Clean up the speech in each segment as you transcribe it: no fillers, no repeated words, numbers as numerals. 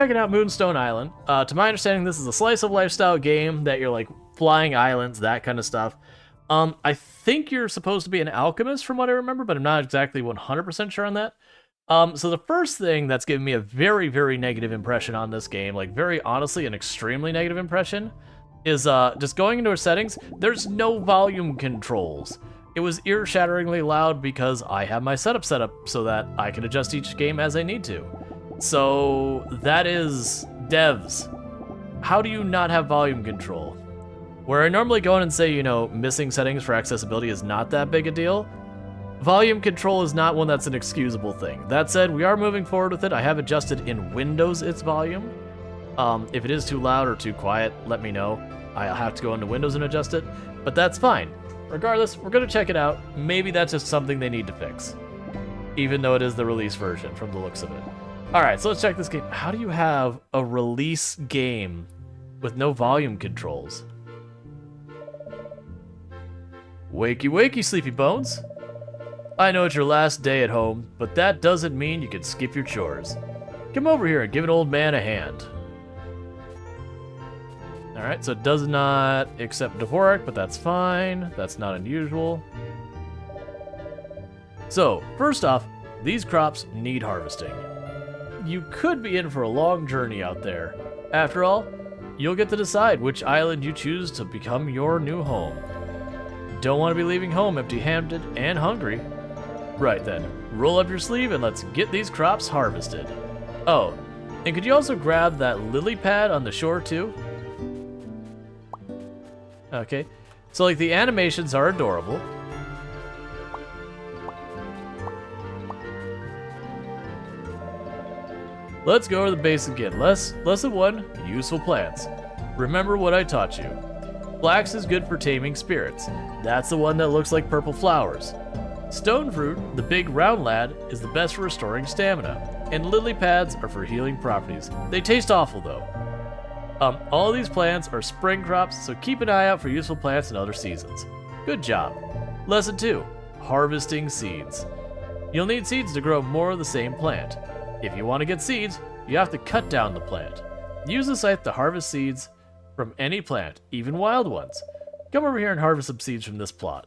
Checking out Moonstone Island. To my understanding, this is a slice of lifestyle game that you're like flying islands, that kind of stuff. I think you're supposed to be an alchemist from what I remember, but I'm not exactly 100% sure on that. So the first thing that's given me a very, very negative impression on this game, like very honestly an extremely negative impression, is just going into our settings, there's no volume controls. It was ear-shatteringly loud because I have my setup set up so that I can adjust each game as I need to. So that is devs. How do you not have volume control? Where I normally go in and say, you know, missing settings for accessibility is not that big a deal, volume control is not one that's an excusable thing. That said, we are moving forward with it. I have adjusted in Windows its volume. If it is too loud or too quiet, let me know. I'll have to go into Windows and adjust it, but that's fine. Regardless, we're gonna check it out. Maybe that's just something they need to fix, even though it is the release version from the looks of it. All right, so let's check this game. How do you have a release game with no volume controls? Wakey, wakey, sleepy bones. I know it's your last day at home, but that doesn't mean you can skip your chores. Come over here and give an old man a hand. All right, so it does not accept Dvorak, but that's fine. That's not unusual. So, first off, these crops need harvesting. You could be in for a long journey out there. After all, you'll get to decide which island you choose to become your new home. Don't want to be leaving home empty-handed and hungry. Right then, roll up your sleeve and let's get these crops harvested. Oh, and could you also grab that lily pad on the shore too? Okay, so like the animations are adorable. Let's go over the base again. Lesson 1, useful plants. Remember what I taught you. Flax is good for taming spirits. That's the one that looks like purple flowers. Stone fruit, the big round lad, is the best for restoring stamina. And lily pads are for healing properties. They taste awful though. All these plants are spring crops, so keep an eye out for useful plants in other seasons. Good job. Lesson 2, harvesting seeds. You'll need seeds to grow more of the same plant. If you want to get seeds, you have to cut down the plant. Use the scythe to harvest seeds from any plant, even wild ones. Come over here and harvest some seeds from this plot.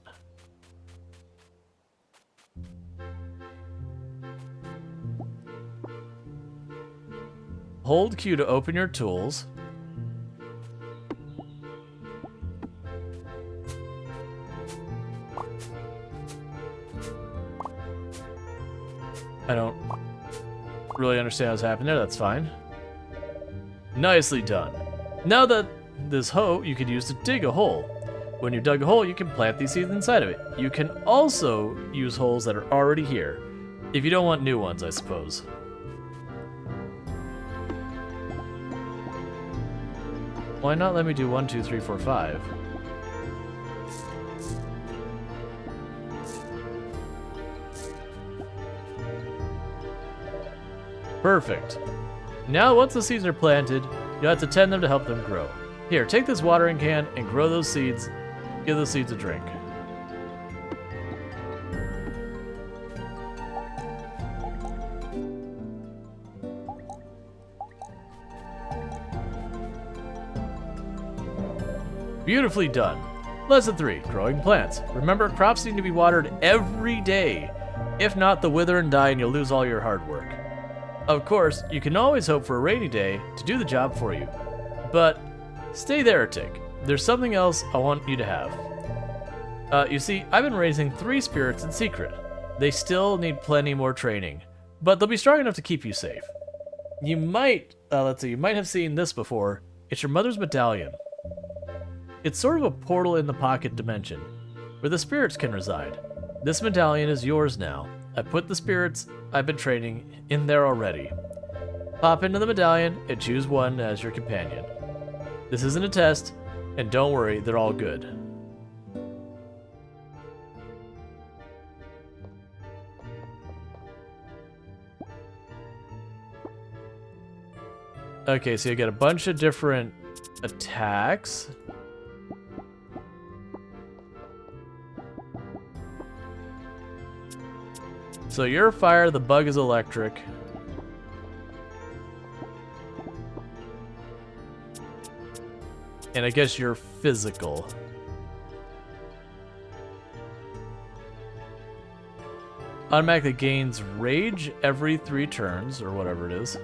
Hold Q to open your tools. I don't really understand what's happened there, that's fine. Nicely done. Now that this hoe you can use to dig a hole. When you dug a hole, you can plant these seeds inside of it. You can also use holes that are already here, if you don't want new ones, I suppose. Why not let me do 1, 2, 3, 4, 5? Perfect. Now, once the seeds are planted, you'll have to tend them to help them grow. Here, take this watering can and grow those seeds. Give those seeds a drink. Beautifully done. Lesson 3, growing plants. Remember, crops need to be watered every day. If not, they'll wither and die and you'll lose all your hard work. Of course, you can always hope for a rainy day to do the job for you. But stay there a tick. There's something else I want you to have. You see, I've been raising 3 spirits in secret. They still need plenty more training, but they'll be strong enough to keep you safe. You might, you might have seen this before. It's your mother's medallion. It's sort of a portal in the pocket dimension, where the spirits can reside. This medallion is yours now. I put the spirits I've been training in there already. Pop into the medallion and choose one as your companion. This isn't a test, and don't worry, they're all good. Okay, so you get a bunch of different attacks. So you're fire, the bug is electric. And I guess you're physical. Automatically gains rage every 3 turns, or whatever it is.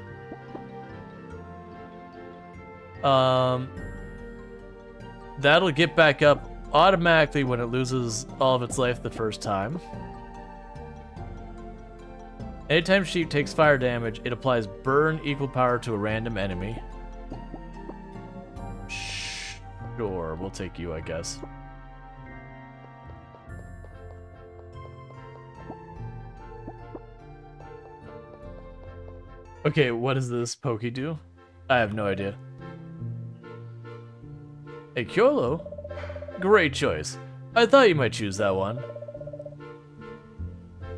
That'll get back up automatically when it loses all of its life the first time. Anytime sheep takes fire damage, it applies burn equal power to a random enemy. Sure, we'll take you, I guess. Okay, what does this Pokey do? I have no idea. A Kyolo? Great choice. I thought you might choose that one.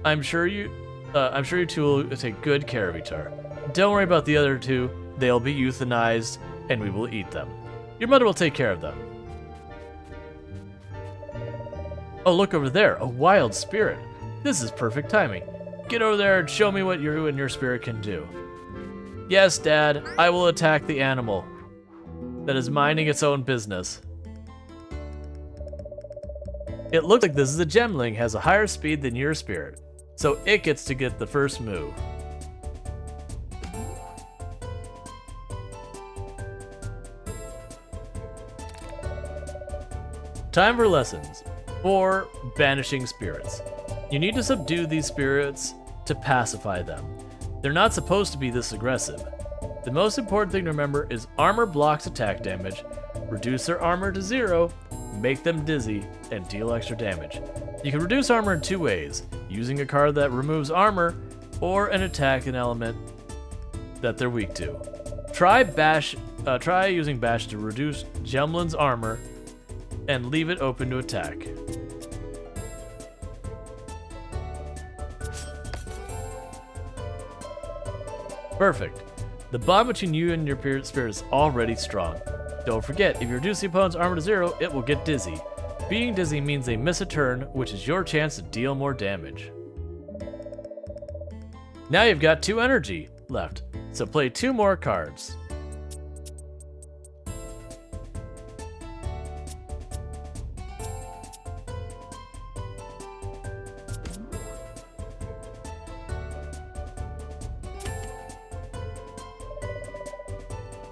I'm sure you two will take good care of each other. Don't worry about the other 2. They'll be euthanized, and we will eat them. Your mother will take care of them. Oh, look over there, a wild spirit. This is perfect timing. Get over there and show me what you and your spirit can do. Yes, Dad, I will attack the animal that is minding its own business. It looks like this is a gemling, has a higher speed than your spirit, so it gets to get the first move. Time for lessons. 4 banishing spirits. You need to subdue these spirits to pacify them. They're not supposed to be this aggressive. The most important thing to remember is armor blocks attack damage, reduce their armor to 0, make them dizzy, and deal extra damage. You can reduce armor in 2 ways, using a card that removes armor, or an attack an element that they're weak to. Try using Bash to reduce Gemlin's armor, and leave it open to attack. Perfect. The bond between you and your spirit is already strong. Don't forget, if you reduce the opponent's armor to 0, it will get dizzy. Being dizzy means they miss a turn, which is your chance to deal more damage. Now you've got 2 energy left, so play 2 more cards.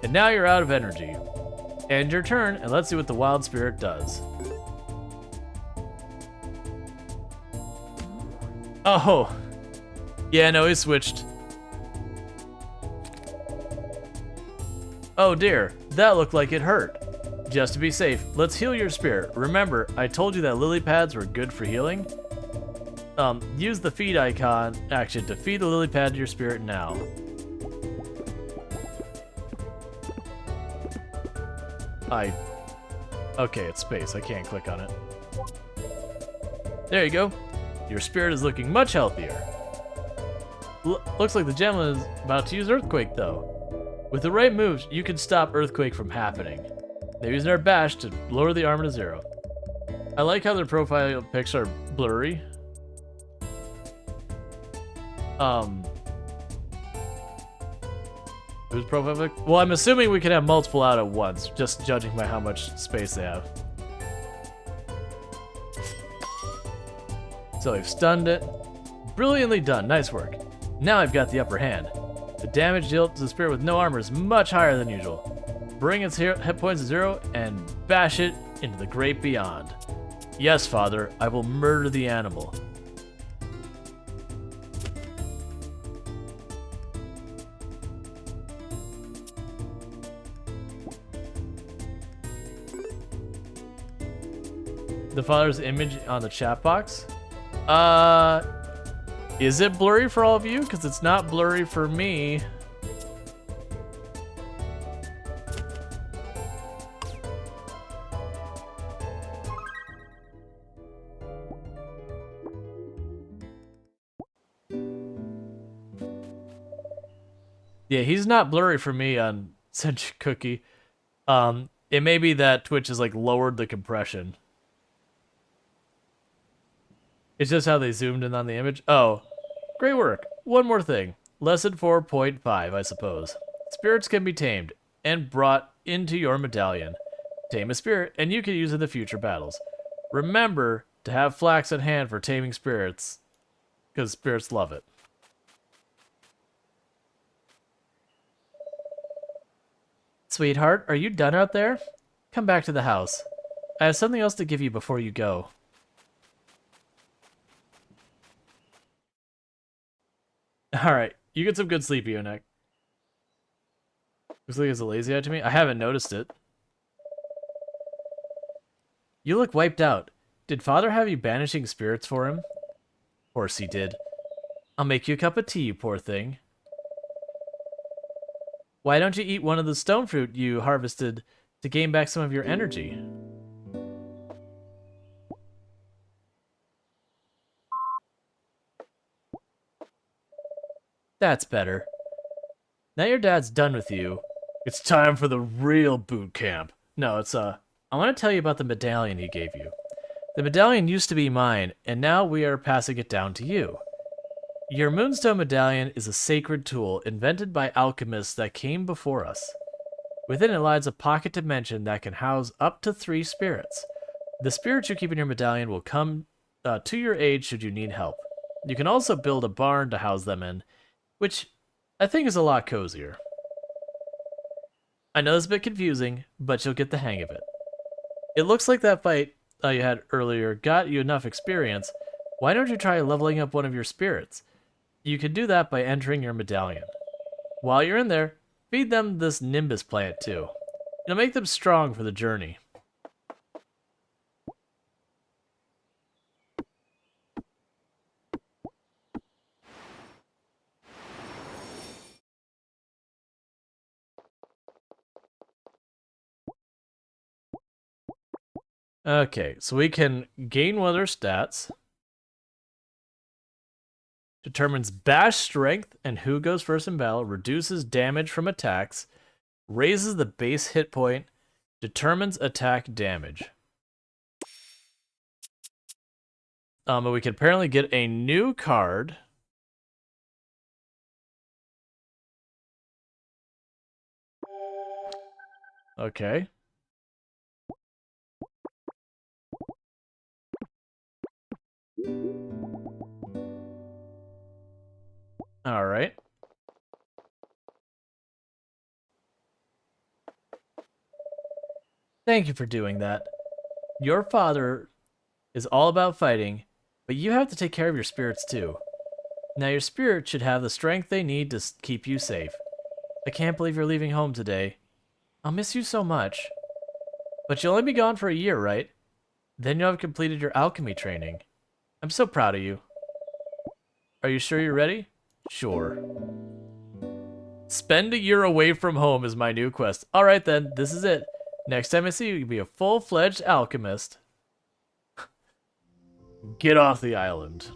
And now you're out of energy. End your turn, and let's see what the wild spirit does. Oh! Yeah, no, he switched. Oh dear, that looked like it hurt. Just to be safe, let's heal your spirit. Remember, I told you that lily pads were good for healing? Use the feed icon action to feed the lily pad to your spirit now. Okay, it's space. I can't click on it. There you go. Your spirit is looking much healthier. Looks like the gem is about to use Earthquake, though. With the right moves, you can stop Earthquake from happening. They're using their Bash to lower the armor to 0. I like how their profile pics are blurry. Whose profile pic? Well, I'm assuming we can have multiple out at once, just judging by how much space they have. So we've stunned it. Brilliantly done, nice work. Now I've got the upper hand. The damage dealt to the spirit with no armor is much higher than usual. Bring its hit points to 0 and bash it into the great beyond. Yes, Father, I will murder the animal. The father's image on the chat box? Is it blurry for all of you? Because it's not blurry for me. Yeah, he's not blurry for me on Cinch Cookie. It may be that Twitch has like lowered the compression. It's just how they zoomed in on the image. Oh, great work. One more thing. Lesson 4.5, I suppose. Spirits can be tamed and brought into your medallion. Tame a spirit, and you can use it in the future battles. Remember to have flax at hand for taming spirits, because spirits love it. Sweetheart, are you done out there? Come back to the house. I have something else to give you before you go. Alright, you get some good sleep, Ionek. Looks like it's a lazy eye to me. I haven't noticed it. You look wiped out. Did Father have you banishing spirits for him? Of course he did. I'll make you a cup of tea, you poor thing. Why don't you eat one of the stone fruit you harvested to gain back some of your energy? That's better. Now your dad's done with you. It's time for the real boot camp. No, I want to tell you about the medallion he gave you. The medallion used to be mine, and now we are passing it down to you. Your Moonstone medallion is a sacred tool invented by alchemists that came before us. Within it lies a pocket dimension that can house up to 3 spirits. The spirits you keep in your medallion will come to your aid should you need help. You can also build a barn to house them in, which I think is a lot cozier. I know it's a bit confusing, but you'll get the hang of it. It looks like that fight you had earlier got you enough experience. Why don't you try leveling up one of your spirits? You can do that by entering your medallion. While you're in there, feed them this Nimbus plant too. It'll make them strong for the journey. Okay, so we can gain one of their stats. Determines bash strength and who goes first in battle, reduces damage from attacks, raises the base hit point, determines attack damage. But we can apparently get a new card. Okay. All right. Thank you for doing that. Your father is all about fighting, but you have to take care of your spirits too. Now your spirit should have the strength they need to keep you safe. I can't believe you're leaving home today. I'll miss you so much. But you'll only be gone for a year, right? Then you'll have completed your alchemy training. I'm so proud of you. Are you sure you're ready? Sure. Spend a year away from home is my new quest. Alright then, this is it. Next time I see you, you'll be a full-fledged alchemist. Get off the island.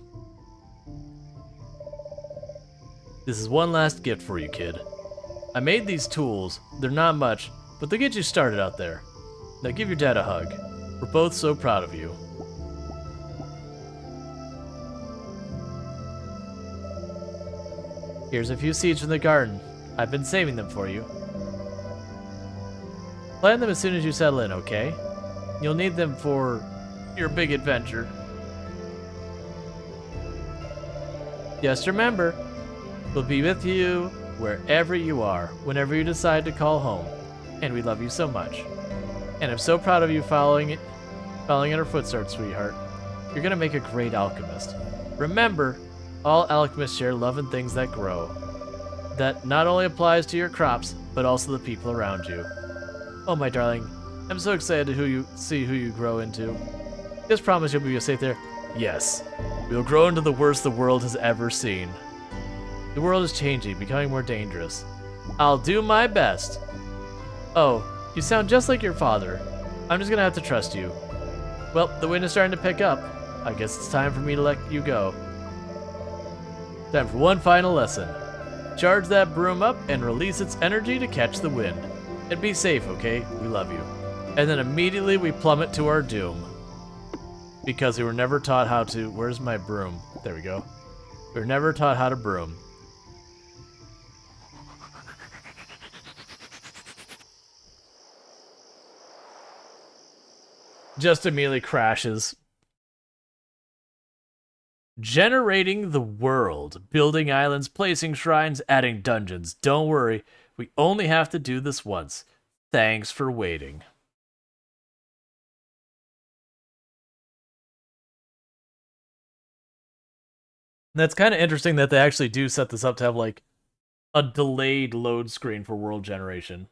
This is one last gift for you, kid. I made these tools. They're not much, but they'll get you started out there. Now give your dad a hug. We're both so proud of you. Here's a few seeds from the garden. I've been saving them for you. Plant them as soon as you settle in, okay? You'll need them for your big adventure. Just remember, we'll be with you wherever you are, whenever you decide to call home. And we love you so much. And I'm so proud of you following in our footsteps, sweetheart. You're gonna make a great alchemist. Remember, all alchemists share love and things that grow. That not only applies to your crops, but also the people around you. Oh, my darling, I'm so excited to see who you grow into. Just promise you'll be safe there. Yes, we'll grow into the worst the world has ever seen. The world is changing, becoming more dangerous. I'll do my best. Oh, you sound just like your father. I'm just gonna have to trust you. Well, the wind is starting to pick up. I guess it's time for me to let you go. Time for one final lesson. Charge that broom up and release its energy to catch the wind. And be safe, okay? We love you. And then immediately we plummet to our doom. Because we were never taught how to... Where's my broom? There we go. We were never taught how to broom. Just immediately crashes. Generating the world, building islands, placing shrines, adding dungeons. Don't worry, we only have to do this once. Thanks for waiting. That's kind of interesting that they actually do set this up to have like a delayed load screen for world generation.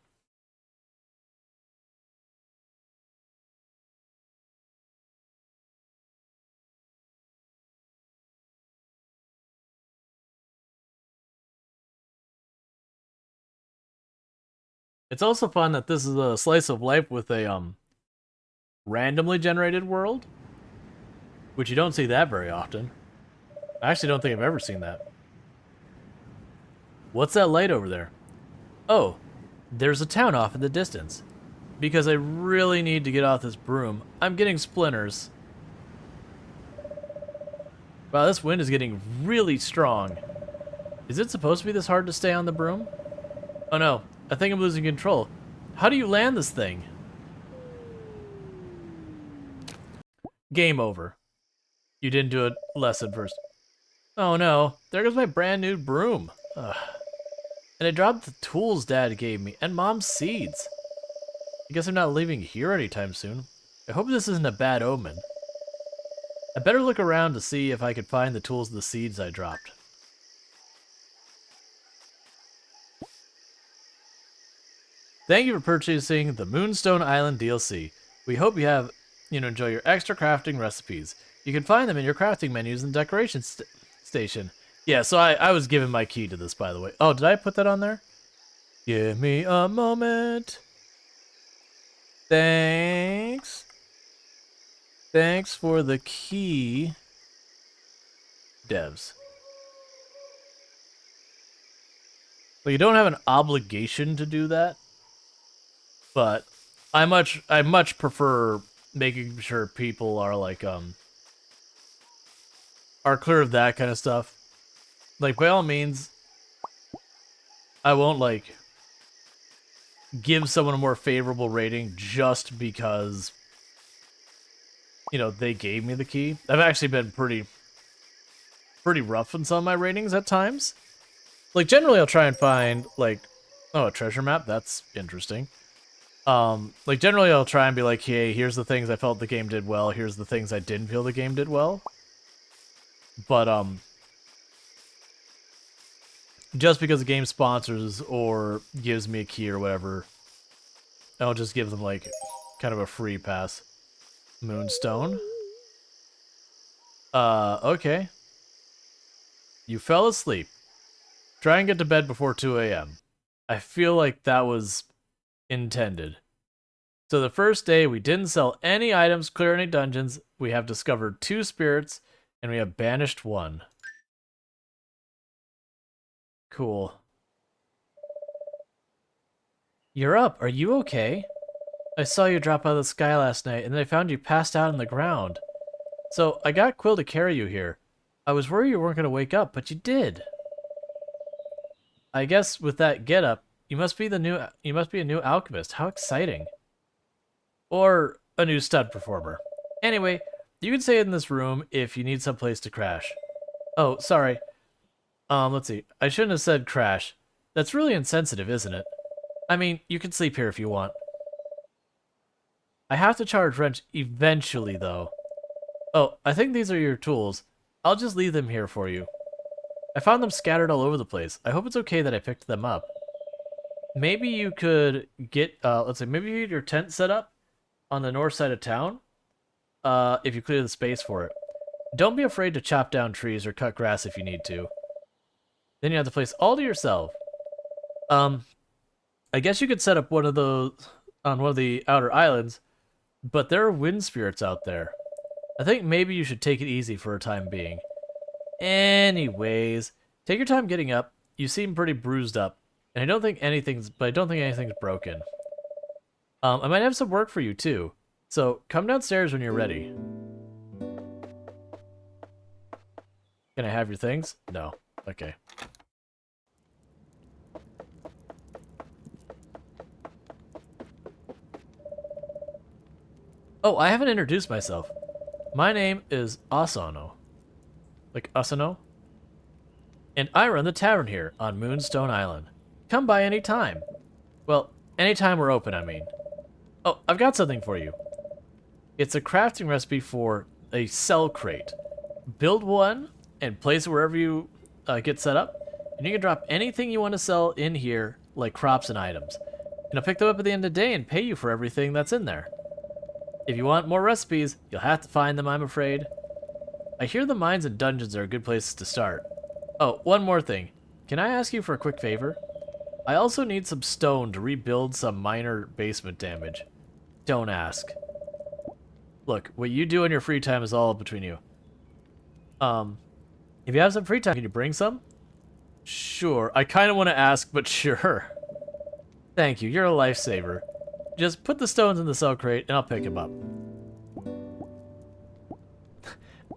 It's also fun that this is a slice of life with a randomly generated world, which you don't see that very often. I actually don't think I've ever seen that. What's that light over there? Oh, there's a town off in the distance. Because I really need to get off this broom. I'm getting splinters. Wow, this wind is getting really strong. Is it supposed to be this hard to stay on the broom? Oh no, I think I'm losing control. How do you land this thing? Game over. You didn't do a lesson first. Oh no, there goes my brand new broom. Ugh. And I dropped the tools Dad gave me, and Mom's seeds. I guess I'm not leaving here anytime soon. I hope this isn't a bad omen. I better look around to see if I could find the tools and the seeds I dropped. Thank you for purchasing the Moonstone Island DLC. We hope you enjoy your extra crafting recipes. You can find them in your crafting menus in the decoration station. Yeah, so I was given my key to this, by the way. Oh, did I put that on there? Give me a moment. Thanks. Thanks for the key, devs. Well, you don't have an obligation to do that, but I much prefer making sure people are like are clear of that kind of stuff. Like, by all means, I won't like give someone a more favorable rating just because they gave me the key. I've actually been pretty rough in some of my ratings at times. Like, generally I'll try and find like, oh, a treasure map, that's interesting. Like, generally I'll try and be like, hey, here's the things I felt the game did well, here's the things I didn't feel the game did well. But just because the game sponsors or gives me a key or whatever, I'll just give them like kind of a free pass. Moonstone. Okay. You fell asleep. Try and get to bed before 2 a.m. I feel like that was intended. So the first day, we didn't sell any items, clear any dungeons, we have discovered 2 spirits, and we have banished 1. Cool. You're up. Are you okay? I saw you drop out of the sky last night, and then I found you passed out on the ground. So I got Quill to carry you here. I was worried you weren't going to wake up, but you did. I guess with that getup, you must be a new alchemist. How exciting. Or a new stud performer. Anyway, you can stay in this room if you need someplace to crash. Oh, sorry. Let's see. I shouldn't have said crash. That's really insensitive, isn't it? I mean, you can sleep here if you want. I have to charge rent eventually, though. Oh, I think these are your tools. I'll just leave them here for you. I found them scattered all over the place. I hope it's okay that I picked them up. Maybe you could get, let's say, maybe you get your tent set up on the north side of town, if you clear the space for it. Don't be afraid to chop down trees or cut grass if you need to. Then you have the place all to yourself. I guess you could set up one of those on one of the outer islands, but there are wind spirits out there. I think maybe you should take it easy for a time being. Anyways, take your time getting up. You seem pretty bruised up, and I don't think anything's broken. I might have some work for you too, so come downstairs when you're ready. Can I have your things? No. Okay. Oh, I haven't introduced myself. My name is Asano. Like Asano? And I run the tavern here on Moonstone Island. Come by any time. Well, anytime we're open, I mean. Oh, I've got something for you. It's a crafting recipe for a cell crate. Build one and place it wherever you get set up, and you can drop anything you want to sell in here, like crops and items. And I'll pick them up at the end of the day and pay you for everything that's in there. If you want more recipes, you'll have to find them, I'm afraid. I hear the mines and dungeons are good places to start. Oh, one more thing. Can I ask you for a quick favor? I also need some stone to rebuild some minor basement damage. Don't ask. Look, what you do in your free time is all between you. If you have some free time, can you bring some? Sure. I kind of want to ask, but sure. Thank you. You're a lifesaver. Just put the stones in the cell crate, and I'll pick them up.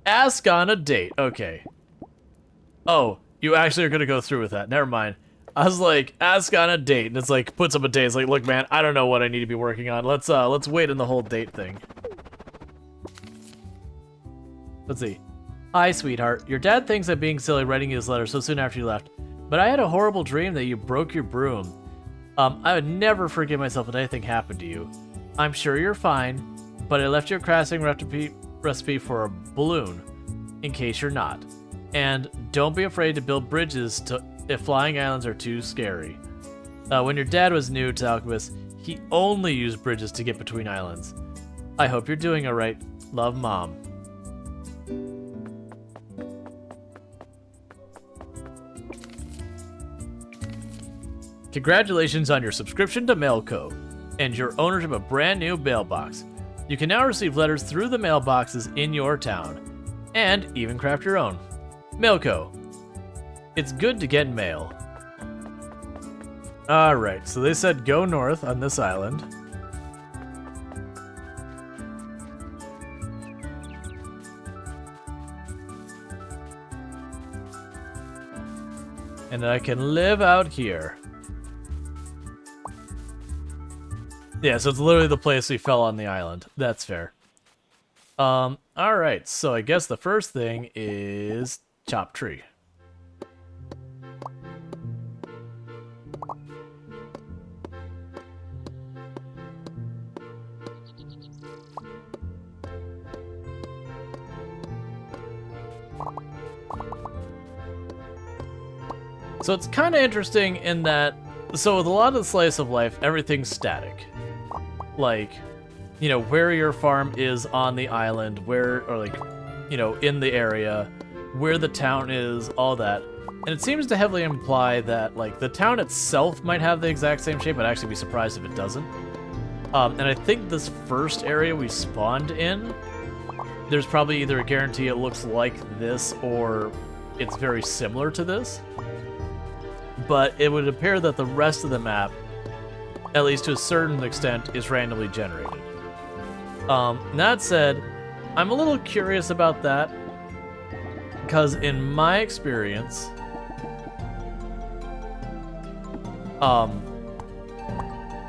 Ask on a date. Okay. Oh, you actually are going to go through with that. Never mind. I was like, ask on a date, and it's like, puts up a date. It's like, look, man, I don't know what I need to be working on. Let's wait in the whole date thing. Let's see. Hi, sweetheart. Your dad thinks I'm being silly writing you this letter so soon after you left, but I had a horrible dream that you broke your broom. I would never forgive myself if anything happened to you. I'm sure you're fine, but I left you a crafting recipe for a balloon, in case you're not. And don't be afraid to build bridges if flying islands are too scary. When your dad was new to Alchemist, he only used bridges to get between islands. I hope you're doing alright. Love, Mom. Congratulations on your subscription to Mailco and your ownership of a brand new mailbox. You can now receive letters through the mailboxes in your town, and even craft your own. Mailco. It's good to get mail. Alright, so they said go north on this island. And I can live out here. Yeah, so it's literally the place we fell on the island. That's fair. Alright, so I guess the first thing is chop tree. So it's kind of interesting in that, so with a lot of the slice of life, everything's static. Like, you know, where your farm is on the island, where, or like, you know, in the area, where the town is, all that. And it seems to heavily imply that, like, the town itself might have the exact same shape. I'd actually be surprised if it doesn't. And I think this first area we spawned in, there's probably either a guarantee it looks like this or it's very similar to this. But it would appear that the rest of the map, at least to a certain extent, is randomly generated. That said, I'm a little curious about that, because in my experience,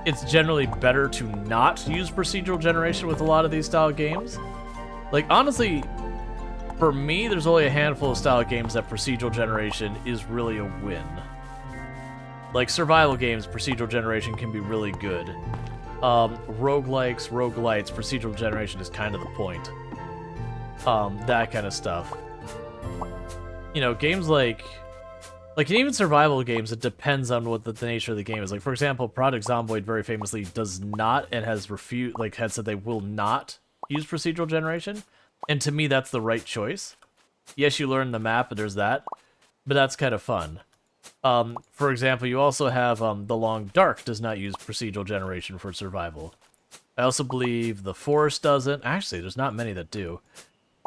it's generally better to not use procedural generation with a lot of these style games. Like, honestly, for me, there's only a handful of style games that procedural generation is really a win. Like, survival games, procedural generation can be really good. Roguelikes, roguelites, procedural generation is kind of the point. That kind of stuff. You know, games like even survival games, it depends on what the nature of the game is. Like, for example, Project Zomboid very famously does not, and has had said they will not use procedural generation. And to me, that's the right choice. Yes, you learn the map, but there's that. But that's kind of fun. For example, you also have The Long Dark does not use procedural generation for survival. I also believe The Forest doesn't. Actually, there's not many that do.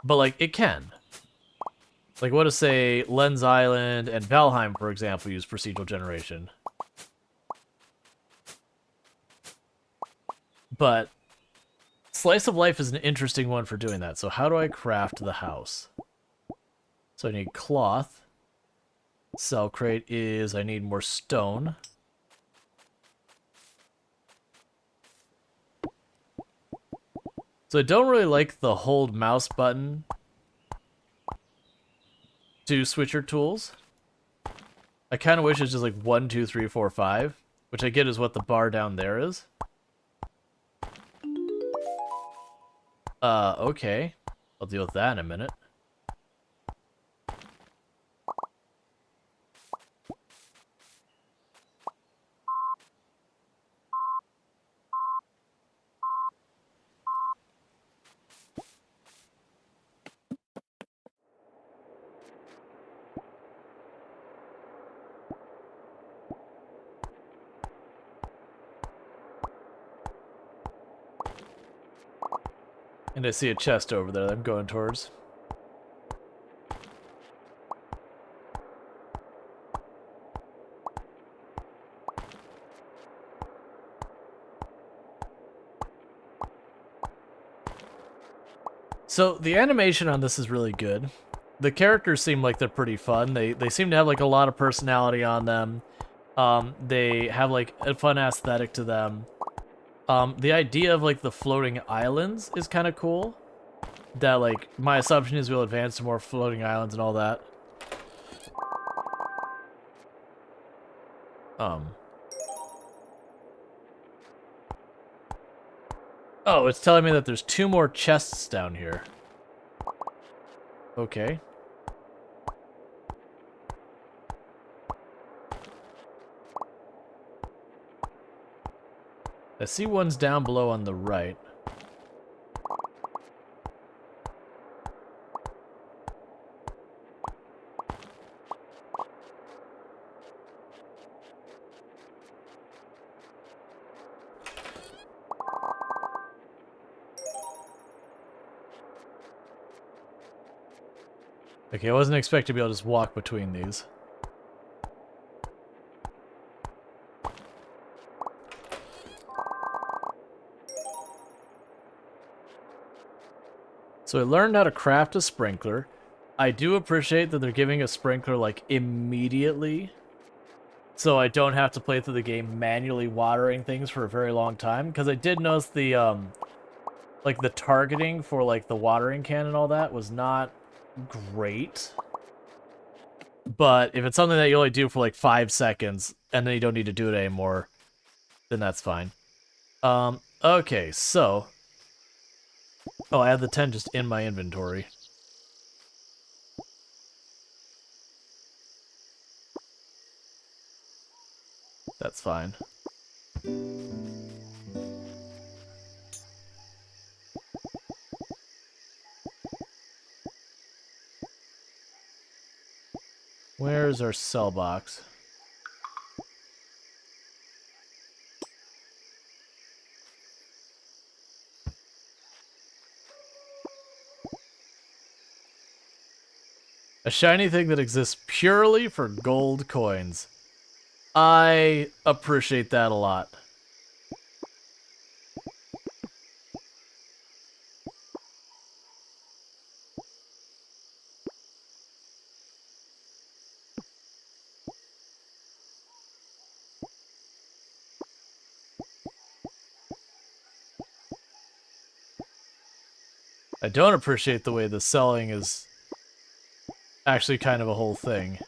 But, like, it can. Like, what to say, Lens Island and Valheim, for example, use procedural generation. But Slice of Life is an interesting one for doing that. So how do I craft the house? So I need cloth. Cell crate is, I need more stone. So I don't really like the hold mouse button to switch your tools. I kind of wish it's just like 1, 2, 3, 4, 5, which I get is what the bar down there is. Okay. I'll deal with that in a minute. And I see a chest over there that I'm going towards. So the animation on this is really good. The characters seem like they're pretty fun. They seem to have like a lot of personality on them. They have like a fun aesthetic to them. The idea of like the floating islands is kind of cool. That like my assumption is we'll advance to more floating islands and all that. Oh, it's telling me that there's 2 more chests down here. Okay. I see one's down below on the right. Okay, I wasn't expecting to be able to just walk between these. So I learned how to craft a sprinkler. I do appreciate that they're giving a sprinkler, like, immediately. So I don't have to play through the game manually watering things for a very long time. Because I did notice the, like, the targeting for, like, the watering can and all that was not great. But if it's something that you only do for, like, 5 seconds, and then you don't need to do it anymore, then that's fine. Okay, so... Oh, I have the 10 just in my inventory. That's fine. Where's our cell box? A shiny thing that exists purely for gold coins. I appreciate that a lot. I don't appreciate the way the selling is actually kind of a whole thing.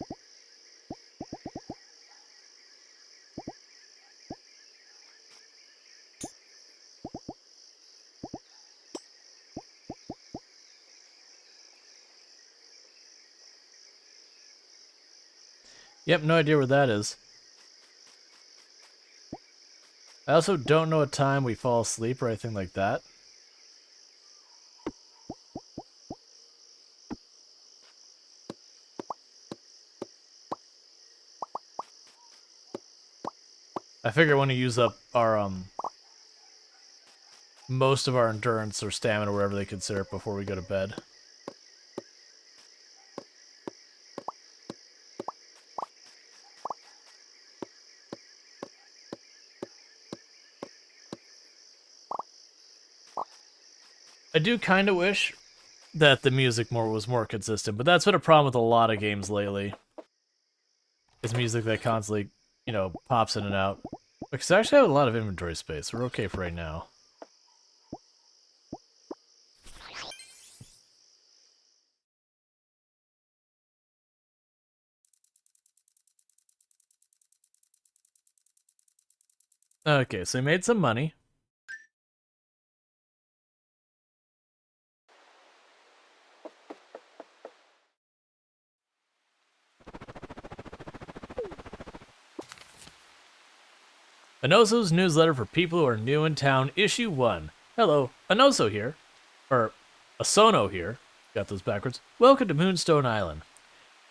Yep, no idea where that is. I also don't know what time we fall asleep or anything like that. I figure when we use up our, most of our endurance or stamina, or whatever they consider it, before we go to bed. I do kind of wish that the music was more consistent, but that's been a problem with a lot of games lately. Is music that constantly, you know, pops in and out. Because I actually have a lot of inventory space. We're okay for right now. Okay, so we made some money. Anoso's newsletter for people who are new in town, issue 1. Hello, Anoso here. Or, Asono here. Got those backwards. Welcome to Moonstone Island.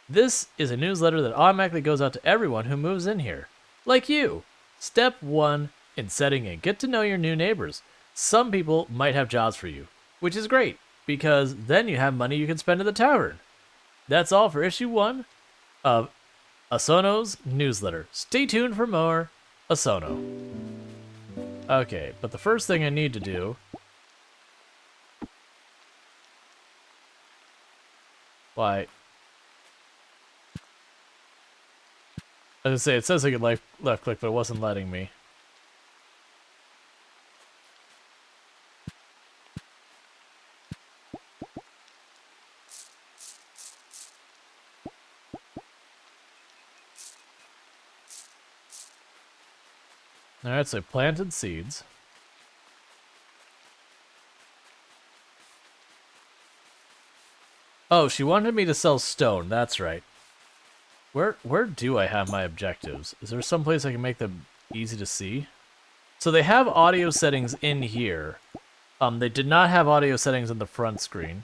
This is a newsletter that automatically goes out to everyone who moves in here. Like you. Step 1 in setting a get to know your new neighbors. Some people might have jobs for you, which is great, because then you have money you can spend at the tavern. That's all for issue 1 of Asono's newsletter. Stay tuned for more Asono. Okay, but the first thing I need to do... Why... I was gonna say, it says I could left click, but it wasn't letting me. Alright, so I planted seeds. Oh, she wanted me to sell stone, that's right. Where do I have my objectives? Is there some place I can make them easy to see? So they have audio settings in here. They did not have audio settings on the front screen.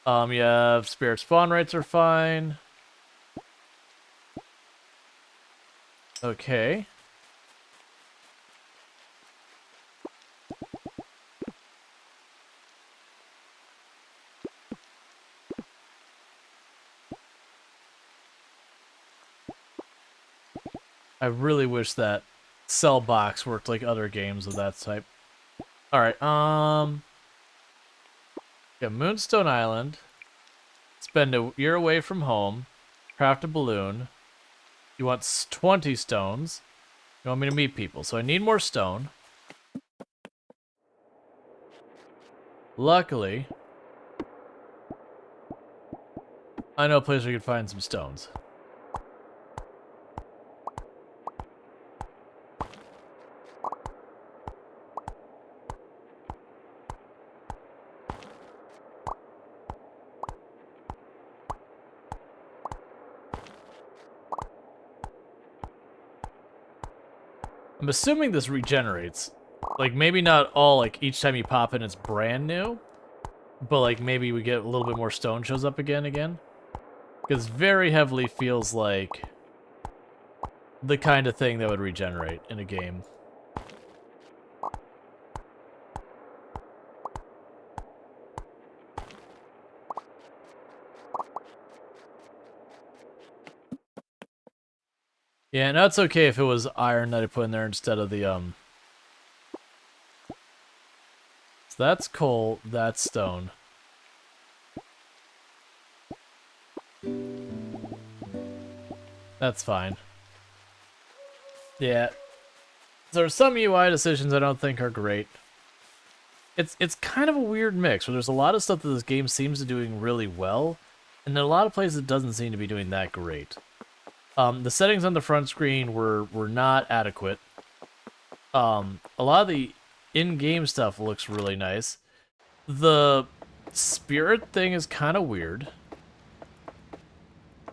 You have spirit spawn rates are fine. Okay. I really wish that cell box worked like other games of that type. Alright, yeah, Moonstone Island. Spend a year away from home. Craft a balloon. You want 20 stones. You want me to meet people, so I need more stone. Luckily, I know a place where you can find some stones. I'm assuming this regenerates. Like, maybe not all, like, each time you pop in it's brand new. But, like, maybe we get a little bit more stone shows up again. Because very heavily feels like the kind of thing that would regenerate in a game. Yeah, and that's okay if it was iron that I put in there instead of the, So that's coal, that's stone. That's fine. Yeah. There are some UI decisions I don't think are great. It's kind of a weird mix, where there's a lot of stuff that this game seems to be doing really well, and then a lot of places it doesn't seem to be doing that great. The settings on the front screen were not adequate. A lot of the in-game stuff looks really nice. The spirit thing is kind of weird.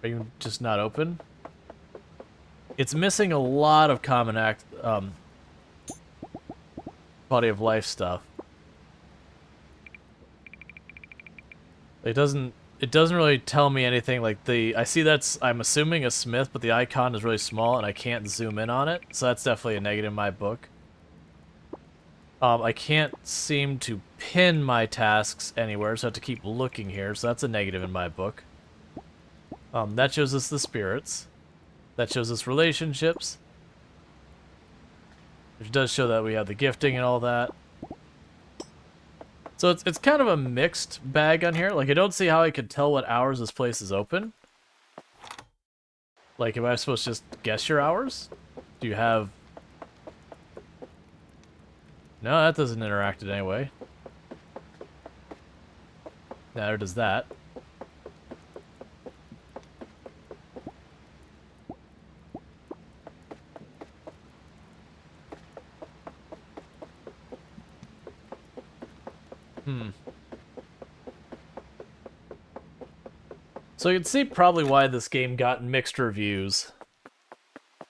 Are you just not open? It's missing a lot of common quality of life stuff. It doesn't really tell me anything. Like, I see that's, I'm assuming, a smith, but the icon is really small and I can't zoom in on it, so that's definitely a negative in my book. I can't seem to pin my tasks anywhere, so I have to keep looking here, so that's a negative in my book. That shows us the spirits. That shows us relationships. Which does show that we have the gifting and all that. So it's kind of a mixed bag on here. Like, I don't see how I could tell what hours this place is open. Like, am I supposed to just guess your hours? Do you have... No, that doesn't interact in any way. Neither does that. So you can see probably why this game got mixed reviews.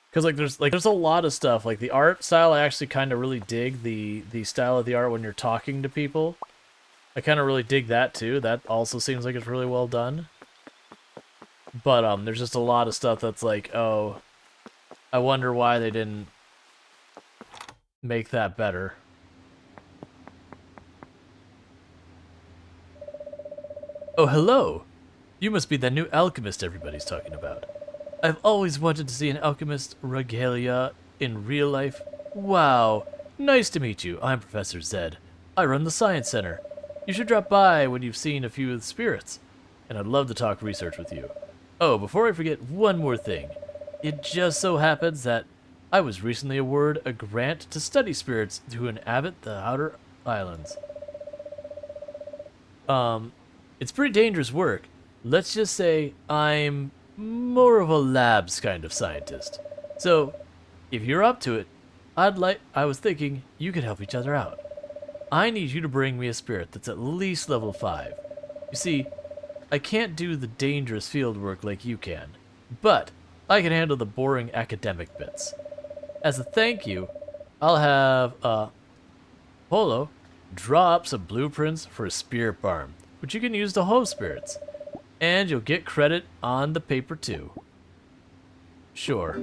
Because there's a lot of stuff. Like the art style, I actually kind of really dig the style of the art when you're talking to people. I kind of really dig that too. That also seems like it's really well done. But there's just a lot of stuff that's like, oh, I wonder why they didn't make that better. Oh, hello! You must be that new alchemist everybody's talking about. I've always wanted to see an alchemist regalia in real life. Wow, nice to meet you. I'm Professor Zed. I run the Science Center. You should drop by when you've seen a few of the spirits, and I'd love to talk research with you. Oh, before I forget, one more thing. It just so happens that I was recently awarded a grant to study spirits to inhabit the outer islands. It's pretty dangerous work. Let's just say I'm more of a labs kind of scientist. So, if you're up to it, I was thinking you could help each other out. I need you to bring me a spirit that's at least level 5. You see, I can't do the dangerous field work like you can, but I can handle the boring academic bits. As a thank you, I'll have Polo draw up some blueprints for a spirit farm, which you can use to host spirits. And you'll get credit on the paper too. Sure.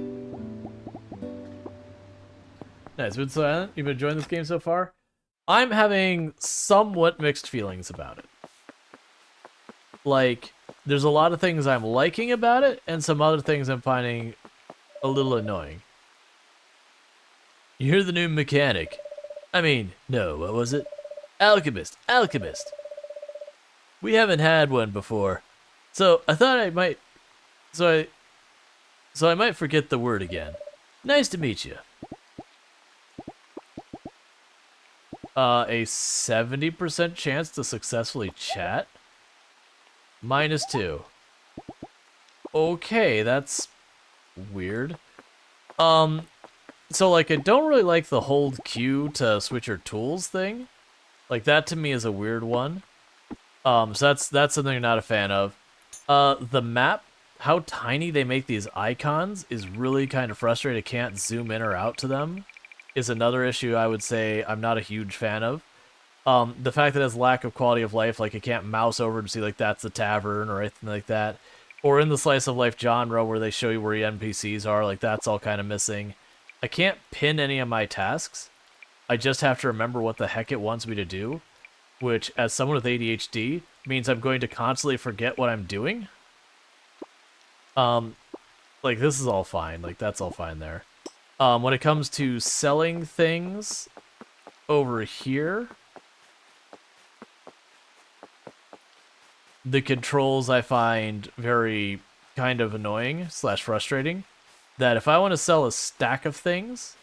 Nice. Moonstone Island, you've been enjoying this game so far? I'm having somewhat mixed feelings about it. Like, there's a lot of things I'm liking about it, and some other things I'm finding a little annoying. You're the new mechanic. I mean, no, what was it? Alchemist. We haven't had one before. So I thought I might so I might forget the word again. Nice to meet you. A 70% chance to successfully chat? -2. Okay, that's weird. So like I don't really like the hold Q to switch your tools thing. Like that to me is a weird one. So that's something I'm not a fan of. The map, how tiny they make these icons is really kind of frustrating. I can't zoom in or out to them is another issue I would say I'm not a huge fan of. The fact that it has lack of quality of life, like I can't mouse over and see like that's the tavern or anything like that. Or in the slice of life genre where they show you where your NPCs are, like that's all kind of missing. I can't pin any of my tasks. I just have to remember what the heck it wants me to do, which as someone with ADHD means I'm going to constantly forget what I'm doing. Like this is all fine, like that's all fine there. When it comes to selling things over here, the controls I find very kind of annoying / frustrating. That if I want to sell a stack of things,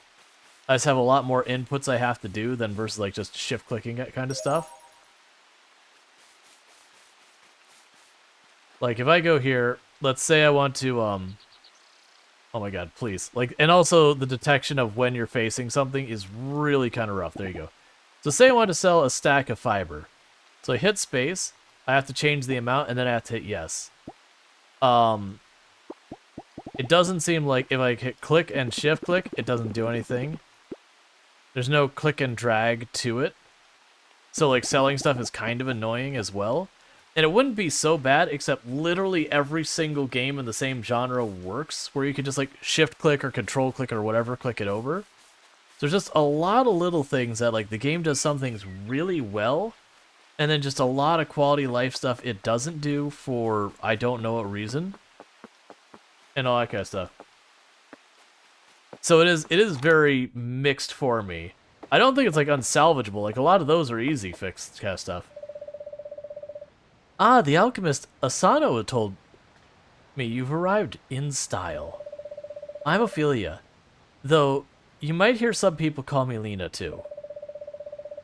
I just have a lot more inputs I have to do than versus like just shift clicking that kind of stuff. Like if I go here, let's say I want to oh my god, please. Like, and also the detection of when you're facing something is really kind of rough. There you go. So say I want to sell a stack of fiber. So I hit space, I have to change the amount, and then I have to hit yes. It doesn't seem like if I hit click and shift click, it doesn't do anything. There's no click and drag to it. So like selling stuff is kind of annoying as well. And it wouldn't be so bad, except literally every single game in the same genre works, where you can just like shift click or control click or whatever, click it over. There's just a lot of little things that like the game does some things really well, and then just a lot of quality life stuff it doesn't do for I don't know what reason. And all that kind of stuff. So it is very mixed for me. I don't think it's like unsalvageable. Like a lot of those are easy fixed kind of stuff. Ah, the alchemist Asano told me you've arrived in style. I'm Ophelia, though you might hear some people call me Lena too.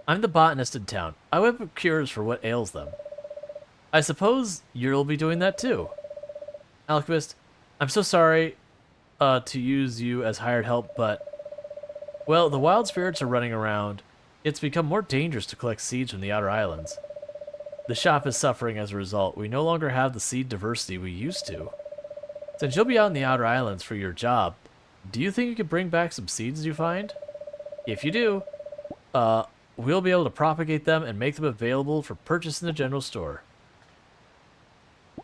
I'm the botanist in town. I whip up cures for what ails them. I suppose you'll be doing that too. Alchemist, I'm so sorry to use you as hired help, but, well, the wild spirits are running around, It's become more dangerous to collect seeds from the outer islands. The shop is suffering as a result. We no longer have the seed diversity we used to. Since you'll be out in the outer islands for your job, do you think you could bring back some seeds you find? If you do, we'll be able to propagate them and make them available for purchase in the general store.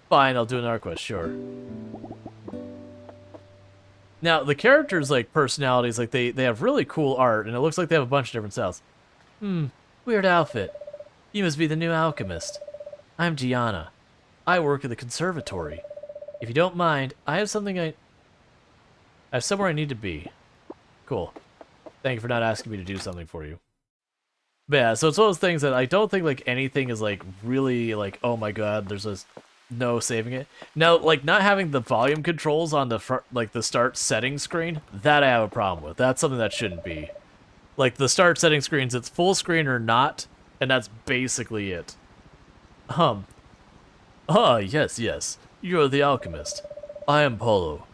Fine, I'll do another quest, sure. Now, the characters' like personalities, like they have really cool art, and it looks like they have a bunch of different styles. Weird outfit. You must be the new alchemist. I'm Gianna. I work at the conservatory. If you don't mind, I have somewhere I need to be. Cool. Thank you for not asking me to do something for you. But yeah, so it's one of those things that I don't think like anything is like really like, oh my god, there's no saving it. Now, like not having the volume controls on the front, like the start settings screen, that I have a problem with. That's something that shouldn't be. Like the start setting screens, it's full screen or not, and that's basically it. Yes. You're the alchemist. I am Polo.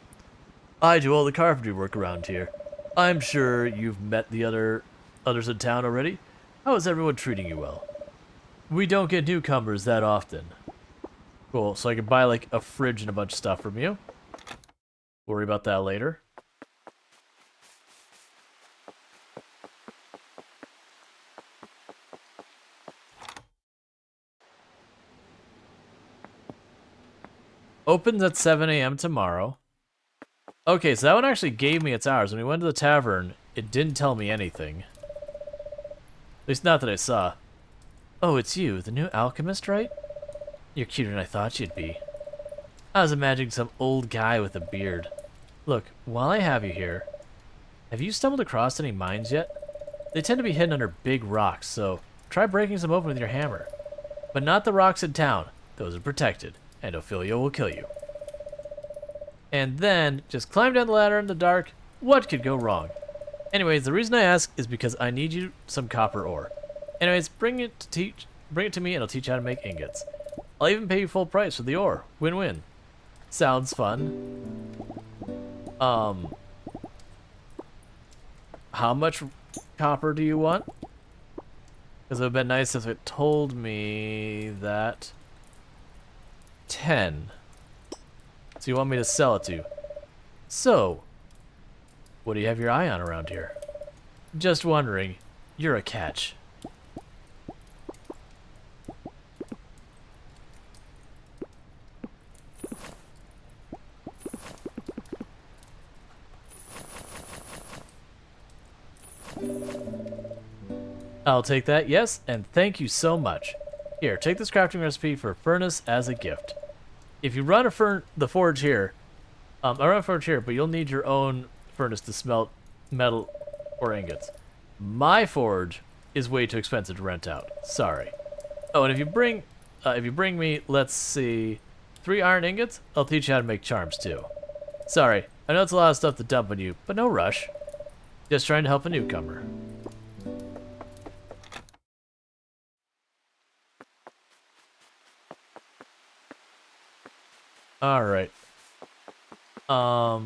I do all the carpentry work around here. I'm sure you've met the others in town already. How is everyone treating you well? We don't get newcomers that often. Cool, so I can buy like a fridge and a bunch of stuff from you. Worry about that later. Opens at 7 a.m. tomorrow. Okay, so that one actually gave me its hours. When we went to the tavern, it didn't tell me anything. At least not that I saw. Oh, it's you, the new alchemist, right? You're cuter than I thought you'd be. I was imagining some old guy with a beard. Look, while I have you here, have you stumbled across any mines yet? They tend to be hidden under big rocks, so try breaking some open with your hammer. But not the rocks in town. Those are protected, and Ophelia will kill you. And then, just climb down the ladder in the dark. What could go wrong? Anyways, the reason I ask is because I need you some copper ore. Anyways, bring it to me and I'll teach you how to make ingots. I'll even pay you full price for the ore. Win-win. Sounds fun. How much copper do you want? Because it would have been nice if it told me that 10. So you want me to sell it to you. So, what do you have your eye on around here? Just wondering. You're a catch. I'll take that, yes, and thank you so much. Here, take this crafting recipe for a furnace as a gift. If you run the forge here, I run a forge here, but you'll need your own furnace to smelt metal or ingots. My forge is way too expensive to rent out. Sorry. Oh, and if you bring me, let's see, 3 iron ingots, I'll teach you how to make charms too. Sorry, I know it's a lot of stuff to dump on you, but no rush. Just trying to help a newcomer. Alright. I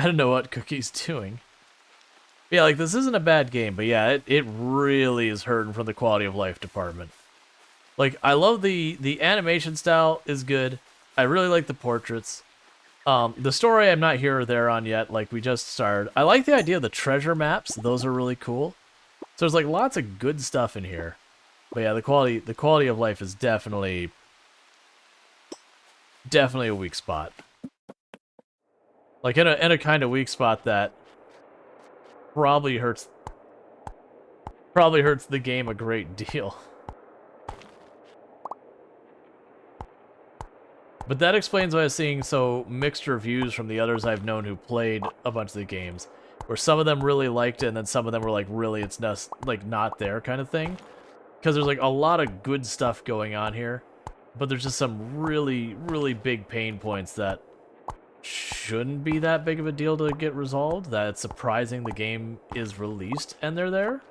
don't know what Cookie's doing. Yeah, like, this isn't a bad game, but yeah, it really is hurting from the quality of life department. Like, I love the animation style is good. I really like the portraits. The story I'm not here or there on yet, like, we just started. I like the idea of the treasure maps. Those are really cool. So there's, like, lots of good stuff in here. But yeah, the quality of life is definitely a weak spot. Like, in a kind of weak spot that probably hurts the game a great deal. But that explains why I was seeing so mixed reviews from the others I've known who played a bunch of the games, where some of them really liked it and then some of them were like, really, it's not there kind of thing. Because there's like a lot of good stuff going on here, but there's just some really, really big pain points that shouldn't be that big of a deal to get resolved, that it's surprising the game is released and they're there.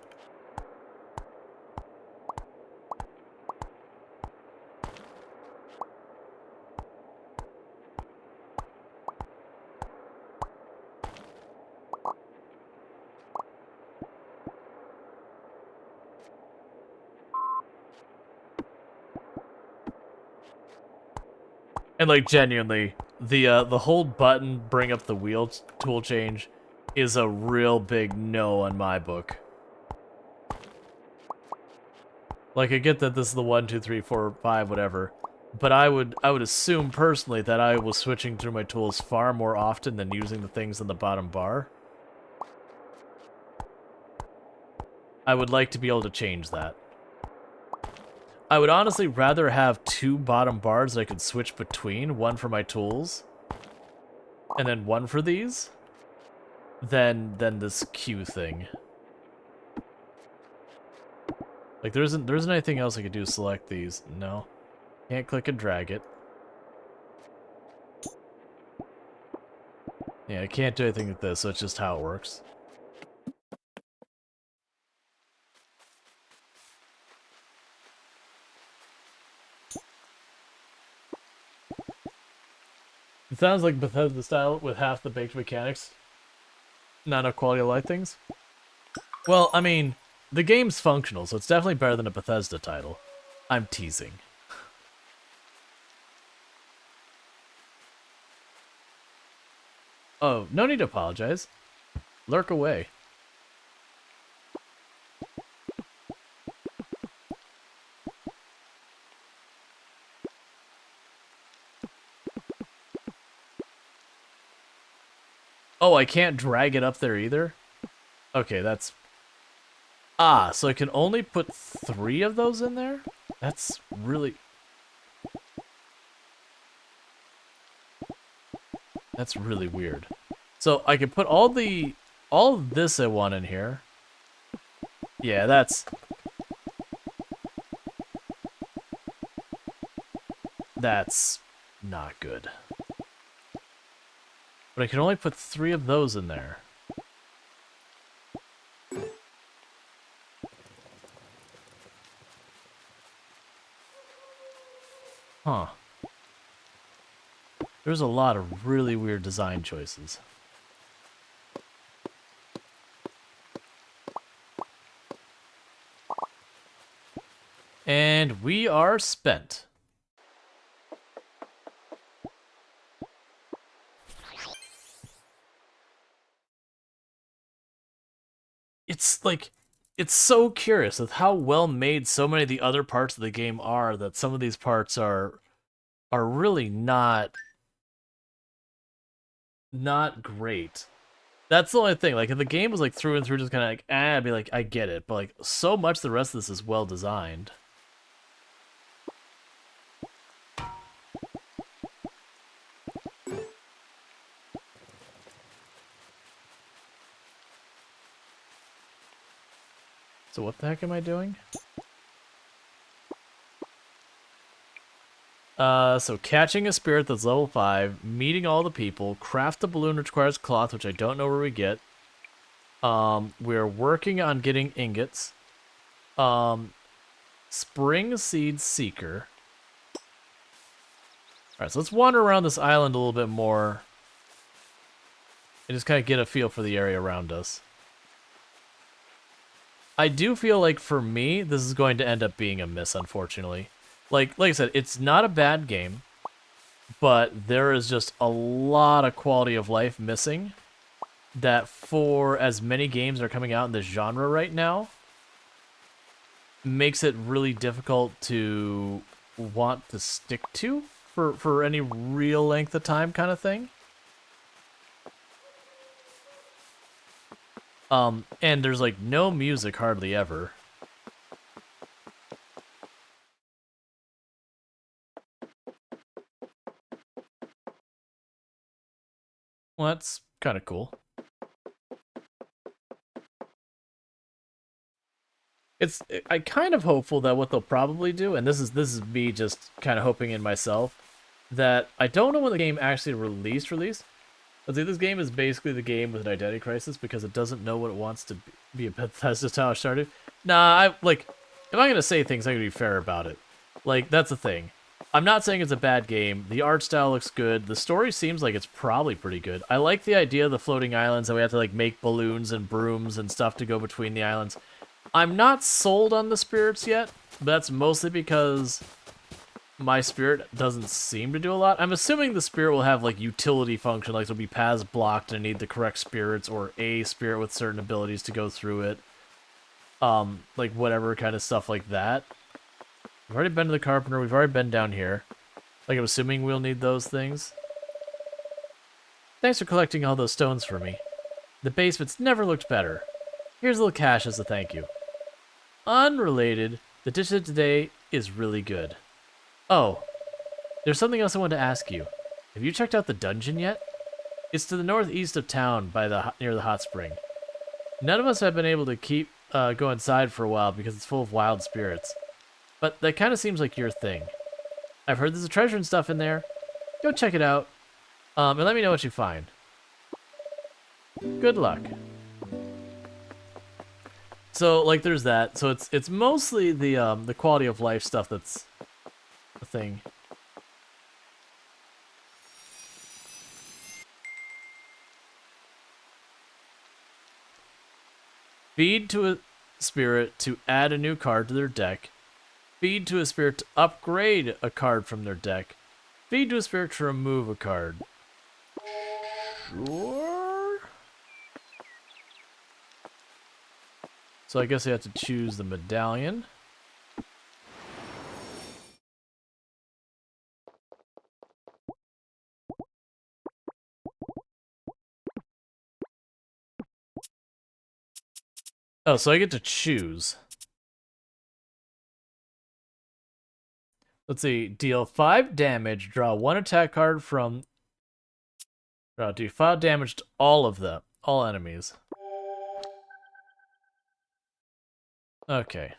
And like genuinely, the hold button, bring up the wheel tool change is a real big no on my book. Like I get that this is the 1, 2, 3, 4, 5, whatever, but I would assume personally that I was switching through my tools far more often than using the things in the bottom bar. I would like to be able to change that. I would honestly rather have 2 bottom bars that I could switch between, one for my tools, and then one for these, than this Q thing. Like there isn't anything else I could do to select these. No. Can't click and drag it. Yeah, I can't do anything with this, so it's just how it works. It sounds like Bethesda style with half the baked mechanics. Not enough quality of life things. Well, I mean, the game's functional, so it's definitely better than a Bethesda title. I'm teasing. Oh, no need to apologize. Lurk away. Oh, I can't drag it up there either? Okay, that's... Ah, so I can only put 3 of those in there? That's really... That's really weird. So I can put all of this I want in here. Yeah, that's not good. But I can only put 3 of those in there. Huh. There's a lot of really weird design choices. And we are spent. It's like, it's so curious with how well made so many of the other parts of the game are that some of these parts are really not great. That's the only thing. Like, if the game was like through and through just kind of like, I'd be like, I get it. But like, so much of the rest of this is well designed. So what the heck am I doing? So catching a spirit that's level 5, meeting all the people, craft the balloon which requires cloth, which I don't know where we get. We're working on getting ingots. Spring Seed Seeker. Alright, so let's wander around this island a little bit more. And just kind of get a feel for the area around us. I do feel like, for me, this is going to end up being a miss, unfortunately. Like I said, it's not a bad game, but there is just a lot of quality of life missing that, for as many games are coming out in this genre right now, makes it really difficult to want to stick to for any real length of time kind of thing. And there's like no music hardly ever. Well, that's kind of cool. I'm kind of hopeful that what they'll probably do, and this is me just kind of hoping in myself, that I don't know when the game actually released. But see, this game is basically the game with an identity crisis because it doesn't know what it wants to be a Bethesda style Stardew. Nah, if I'm gonna say things, I'm gonna be fair about it. Like, that's the thing. I'm not saying it's a bad game. The art style looks good. The story seems like it's probably pretty good. I like the idea of the floating islands, and we have to like make balloons and brooms and stuff to go between the islands. I'm not sold on the spirits yet, but that's mostly because my spirit doesn't seem to do a lot. I'm assuming the spirit will have like utility function, like there'll be paths blocked and need the correct spirits or a spirit with certain abilities to go through it. Like whatever kind of stuff like that. We've already been to the carpenter, we've already been down here. Like I'm assuming we'll need those things. Thanks for collecting all those stones for me. The basement's never looked better. Here's a little cash as a thank you. Unrelated, the dish of today is really good. Oh, there's something else I wanted to ask you. Have you checked out the dungeon yet? It's to the northeast of town by near the hot spring. None of us have been able to go inside for a while because it's full of wild spirits. But that kind of seems like your thing. I've heard there's a treasure and stuff in there. Go check it out. And let me know what you find. Good luck. So, like, there's that. So it's mostly the quality of life stuff that's a thing. Feed to a spirit to add a new card to their deck. Feed to a spirit to upgrade a card from their deck. Feed to a spirit to remove a card. Sure. So I guess I have to choose the medallion. Oh, so I get to choose. Let's see. Deal 5 damage. Draw 1 attack card from... do 5 damage to all of them. All enemies. Okay.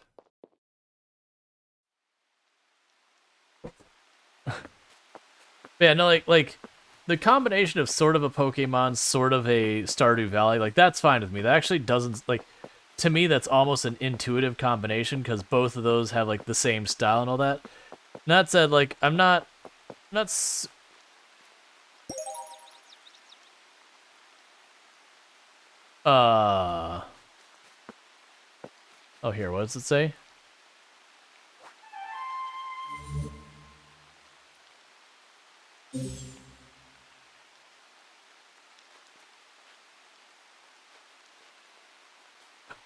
Yeah, no, like the combination of sort of a Pokemon, sort of a Stardew Valley, like that's fine with me. That actually doesn't like to me that's almost an intuitive combination because both of those have like the same style and all that. And that said, like I'm not oh, here, what does it say?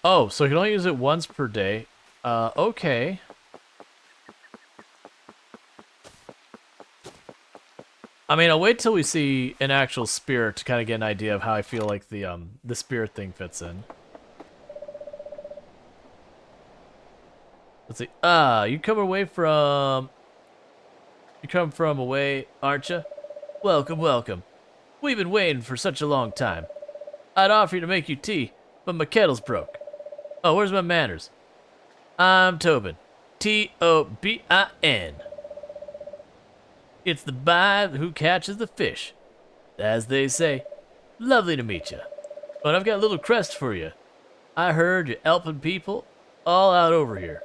Oh, so you can only use it once per day. Okay. I mean, I'll wait till we see an actual spirit to kind of get an idea of how I feel like the spirit thing fits in. Let's see. You come from away, aren't you? Welcome, welcome. We've been waiting for such a long time. I'd offer to make you tea, but my kettle's broke. Oh, where's my manners? I'm Tobin. Tobin. It's the guy who catches the fish. As they say, lovely to meet you. But I've got a little crest for you. I heard you're helping people all out over here.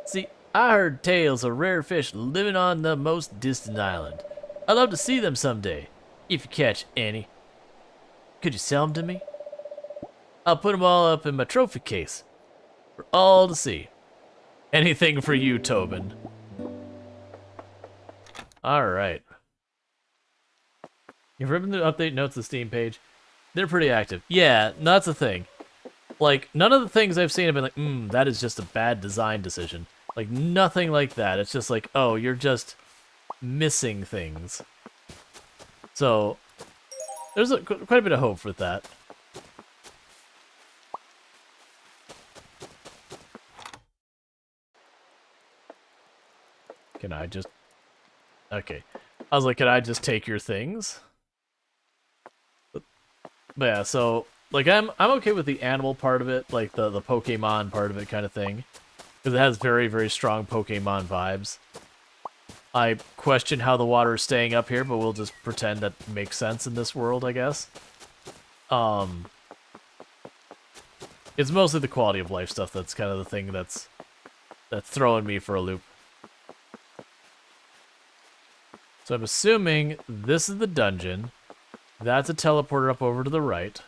See, I heard tales of rare fish living on the most distant island. I'd love to see them someday, if you catch any. Could you sell them to me? I'll put them all up in my trophy case, for all to see. Anything for you, Tobin. Alright. You've written the update notes to the Steam page. They're pretty active. Yeah, no, that's the thing. Like, none of the things I've seen have been like, that is just a bad design decision. Like, nothing like that. It's just like, oh, you're just missing things. So, there's quite a bit of hope with that. Can I just... Okay. I was like, can I just take your things? But yeah, so... Like, I'm okay with the animal part of it, like the Pokemon part of it kind of thing. Because it has very, very strong Pokemon vibes. I question how the water is staying up here, but we'll just pretend that makes sense in this world, I guess. It's mostly the quality of life stuff that's kind of the thing that's throwing me for a loop. So I'm assuming this is the dungeon. That's a teleporter up over to the right.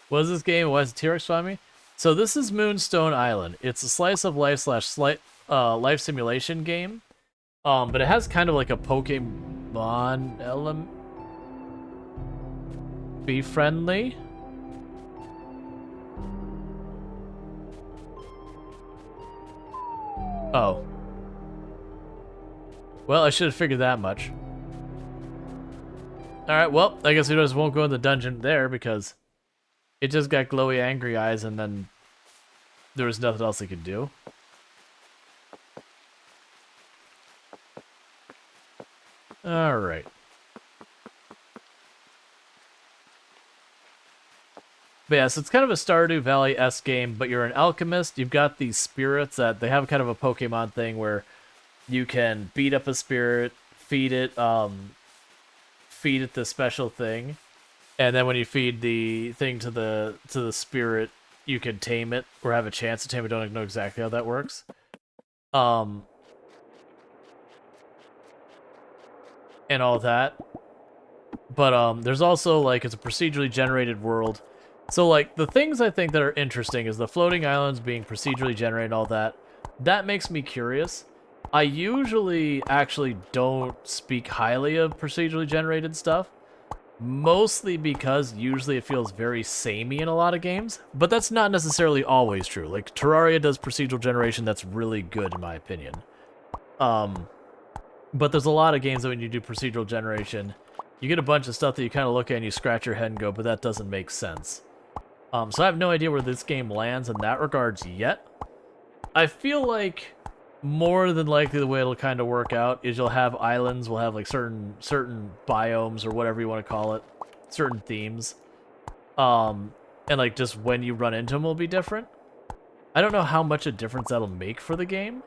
What is this game? Why is the T-Rex find me? So this is Moonstone Island. It's a slice of life slash life simulation game. But it has kind of like a Pokemon element. Be friendly. Oh. Well, I should have figured that much. Alright, well, I guess we just won't go in the dungeon there because it just got glowy angry eyes and then there was nothing else it could do. Alright. But yeah, so it's kind of a Stardew Valley-esque game, but you're an alchemist. You've got these spirits that they have kind of a Pokemon thing where you can beat up a spirit, feed it the special thing, and then when you feed the thing to the spirit, you can tame it or have a chance to tame it. Don't know exactly how that works. And all that. But there's also like it's a procedurally generated world. So like the things I think that are interesting is the floating islands being procedurally generated and all that. That makes me curious. I usually actually don't speak highly of procedurally generated stuff. Mostly because usually it feels very samey in a lot of games. But that's not necessarily always true. Like Terraria does procedural generation that's really good in my opinion. But there's a lot of games that when you do procedural generation, you get a bunch of stuff that you kind of look at and you scratch your head and go, but that doesn't make sense. So I have no idea where this game lands in that regards yet. I feel like more than likely the way it'll kind of work out is you'll have islands, we'll have like certain biomes or whatever you want to call it, certain themes. And like just when you run into them will be different. I don't know how much a difference that'll make for the game.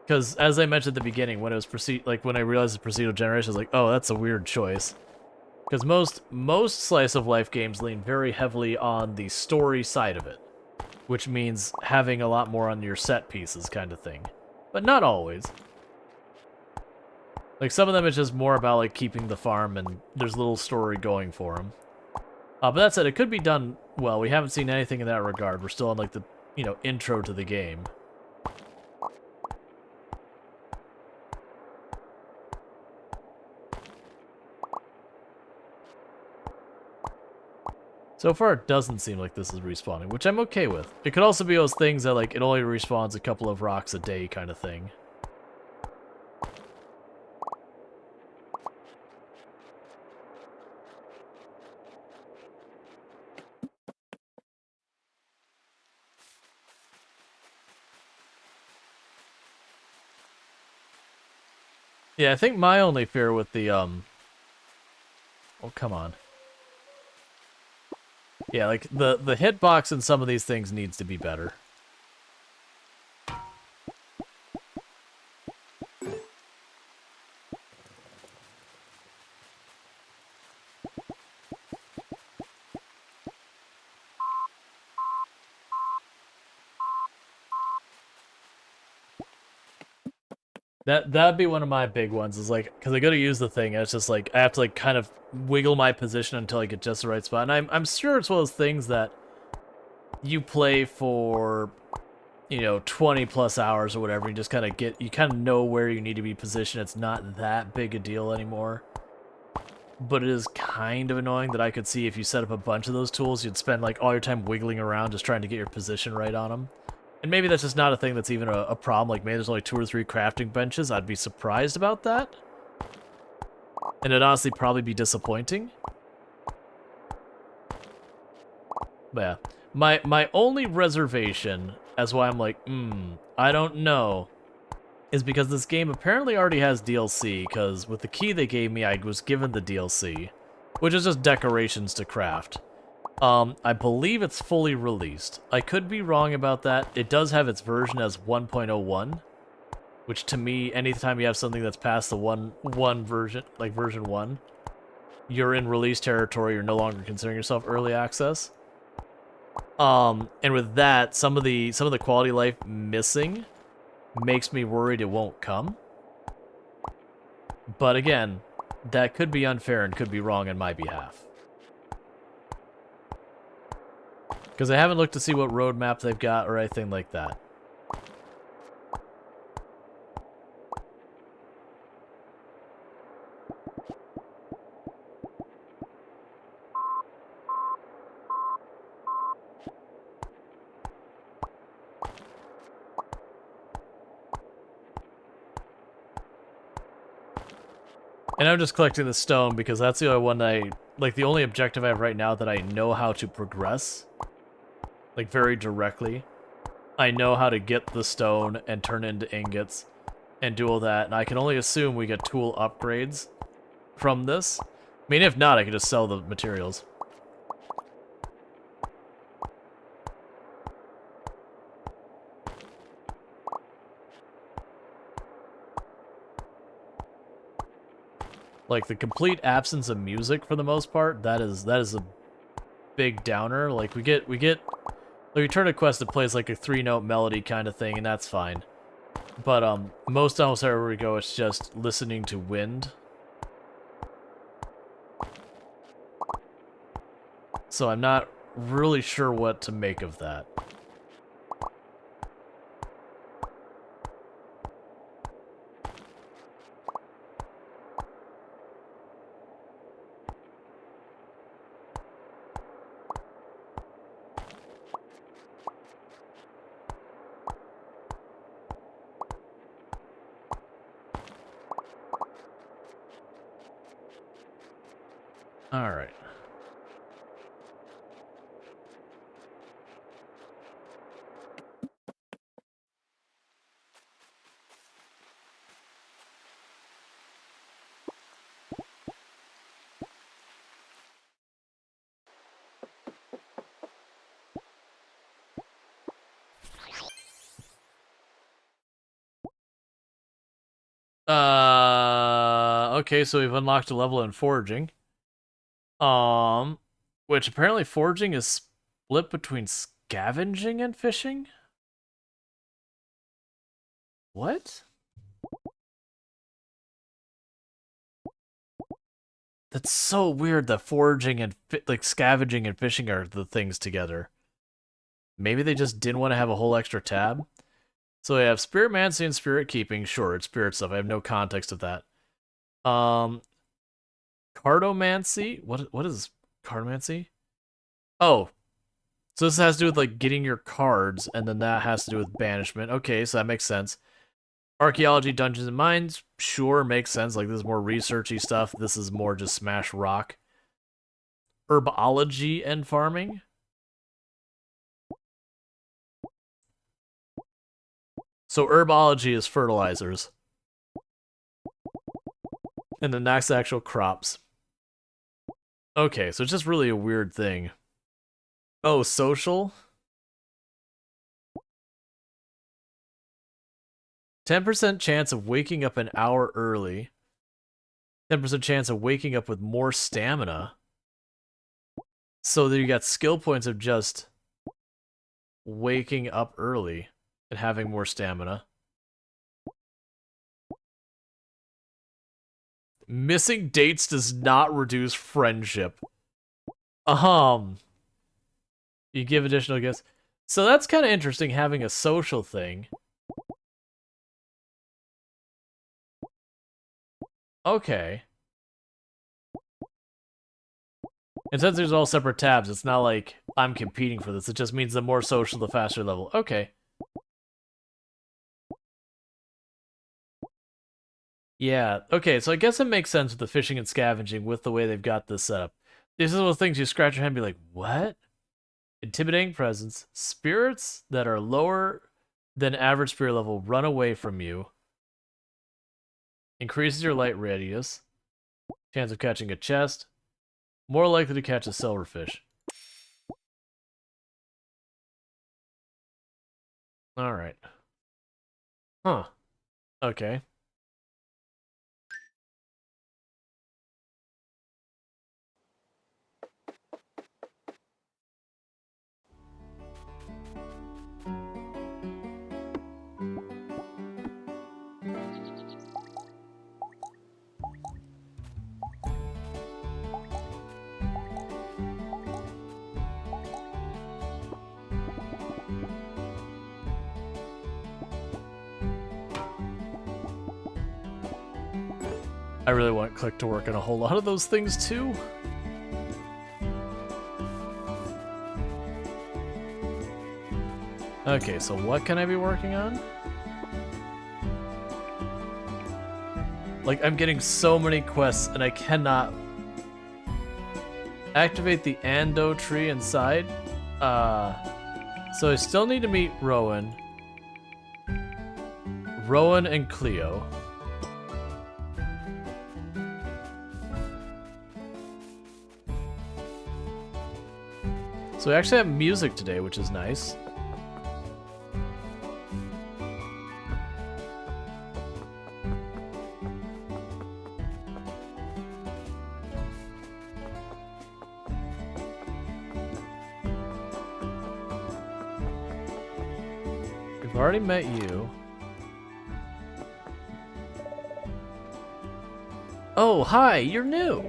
Because as I mentioned at the beginning, when it was when I realized the procedural generation, I was like, oh, that's a weird choice. Because most slice of life games lean very heavily on the story side of it, which means having a lot more on your set pieces kind of thing. But not always. Like some of them it's just more about like keeping the farm and there's a little story going for them. But that said, it could be done well. We haven't seen anything in that regard. We're still on like the, intro to the game. So far, it doesn't seem like this is respawning, which I'm okay with. It could also be those things that, like, it only respawns a couple of rocks a day kind of thing. Yeah, I think my only fear with the, Oh, come on. Yeah, like, the hitbox in some of these things needs to be better. That'd be one of my big ones, is like, because I gotta use the thing, and it's just like, I have to like kind of wiggle my position until I get just the right spot. And I'm sure it's one of those things that you play for, 20 plus hours or whatever, you just kind of you kind of know where you need to be positioned. It's not that big a deal anymore. But it is kind of annoying that I could see if you set up a bunch of those tools, you'd spend like all your time wiggling around just trying to get your position right on them. And maybe that's just not a thing that's even a problem. Like, maybe there's only 2 or 3 crafting benches. I'd be surprised about that. And it'd honestly probably be disappointing. But yeah. My only reservation, as why I'm like, I don't know, is because this game apparently already has DLC, because with the key they gave me, I was given the DLC, which is just decorations to craft. I believe it's fully released. I could be wrong about that. It does have its version as 1.01, which to me, anytime you have something that's past the one version, like version 1, you're in release territory. You're no longer considering yourself early access. And with that, some of the quality of life missing makes me worried it won't come. But again, that could be unfair and could be wrong on my behalf. Because I haven't looked to see what roadmap they've got or anything like that. And I'm just collecting the stone because that's the only one like the only objective I have right now that I know how to progress. Like, very directly. I know how to get the stone and turn it into ingots and do all that, and I can only assume we get tool upgrades from this. I mean, if not, I could just sell the materials. Like, the complete absence of music for the most part, that is a big downer. Like, we turn a quest that plays like a 3-note melody kind of thing, and that's fine. But almost everywhere we go, it's just listening to wind. So I'm not really sure what to make of that. All right. Okay, so we've unlocked a level in foraging. Which apparently foraging is split between scavenging and fishing? What? That's so weird that foraging and like scavenging and fishing are the things together. Maybe they just didn't want to have a whole extra tab. So we have spiritmancy and spirit keeping. Sure, it's spirit stuff. I have no context of that. Cartomancy. What is cartomancy? Oh, so this has to do with like getting your cards, and then that has to do with banishment. Okay, so that makes sense. Archaeology, dungeons and mines, sure, makes sense. Like, this is more researchy stuff. This is more just smash rock. Herbology and farming. So herbology is fertilizers. And then that's actual crops. Okay, so it's just really a weird thing. Oh, social? 10% chance of waking up an hour early. 10% chance of waking up with more stamina. So that you got skill points of just waking up early and having more stamina. Missing dates does not reduce friendship. You give additional gifts. So that's kind of interesting, having a social thing. Okay. And since there's all separate tabs, it's not like I'm competing for this. It just means the more social, the faster level. Okay. Yeah, okay, so I guess it makes sense with the fishing and scavenging with the way they've got this set up. These are those things you scratch your head and be like, what? Intimidating presence. Spirits that are lower than average spirit level run away from you. Increases your light radius. Chance of catching a chest. More likely to catch a silverfish. Alright. Huh. Okay. I really want Click to work on a whole lot of those things too. Okay, so what can I be working on? Like, I'm getting so many quests and I cannot activate the Ando tree inside. So I still need to meet Rowan. Rowan and Cleo. So we actually have music today, which is nice. We've already met you. Oh, hi, you're new.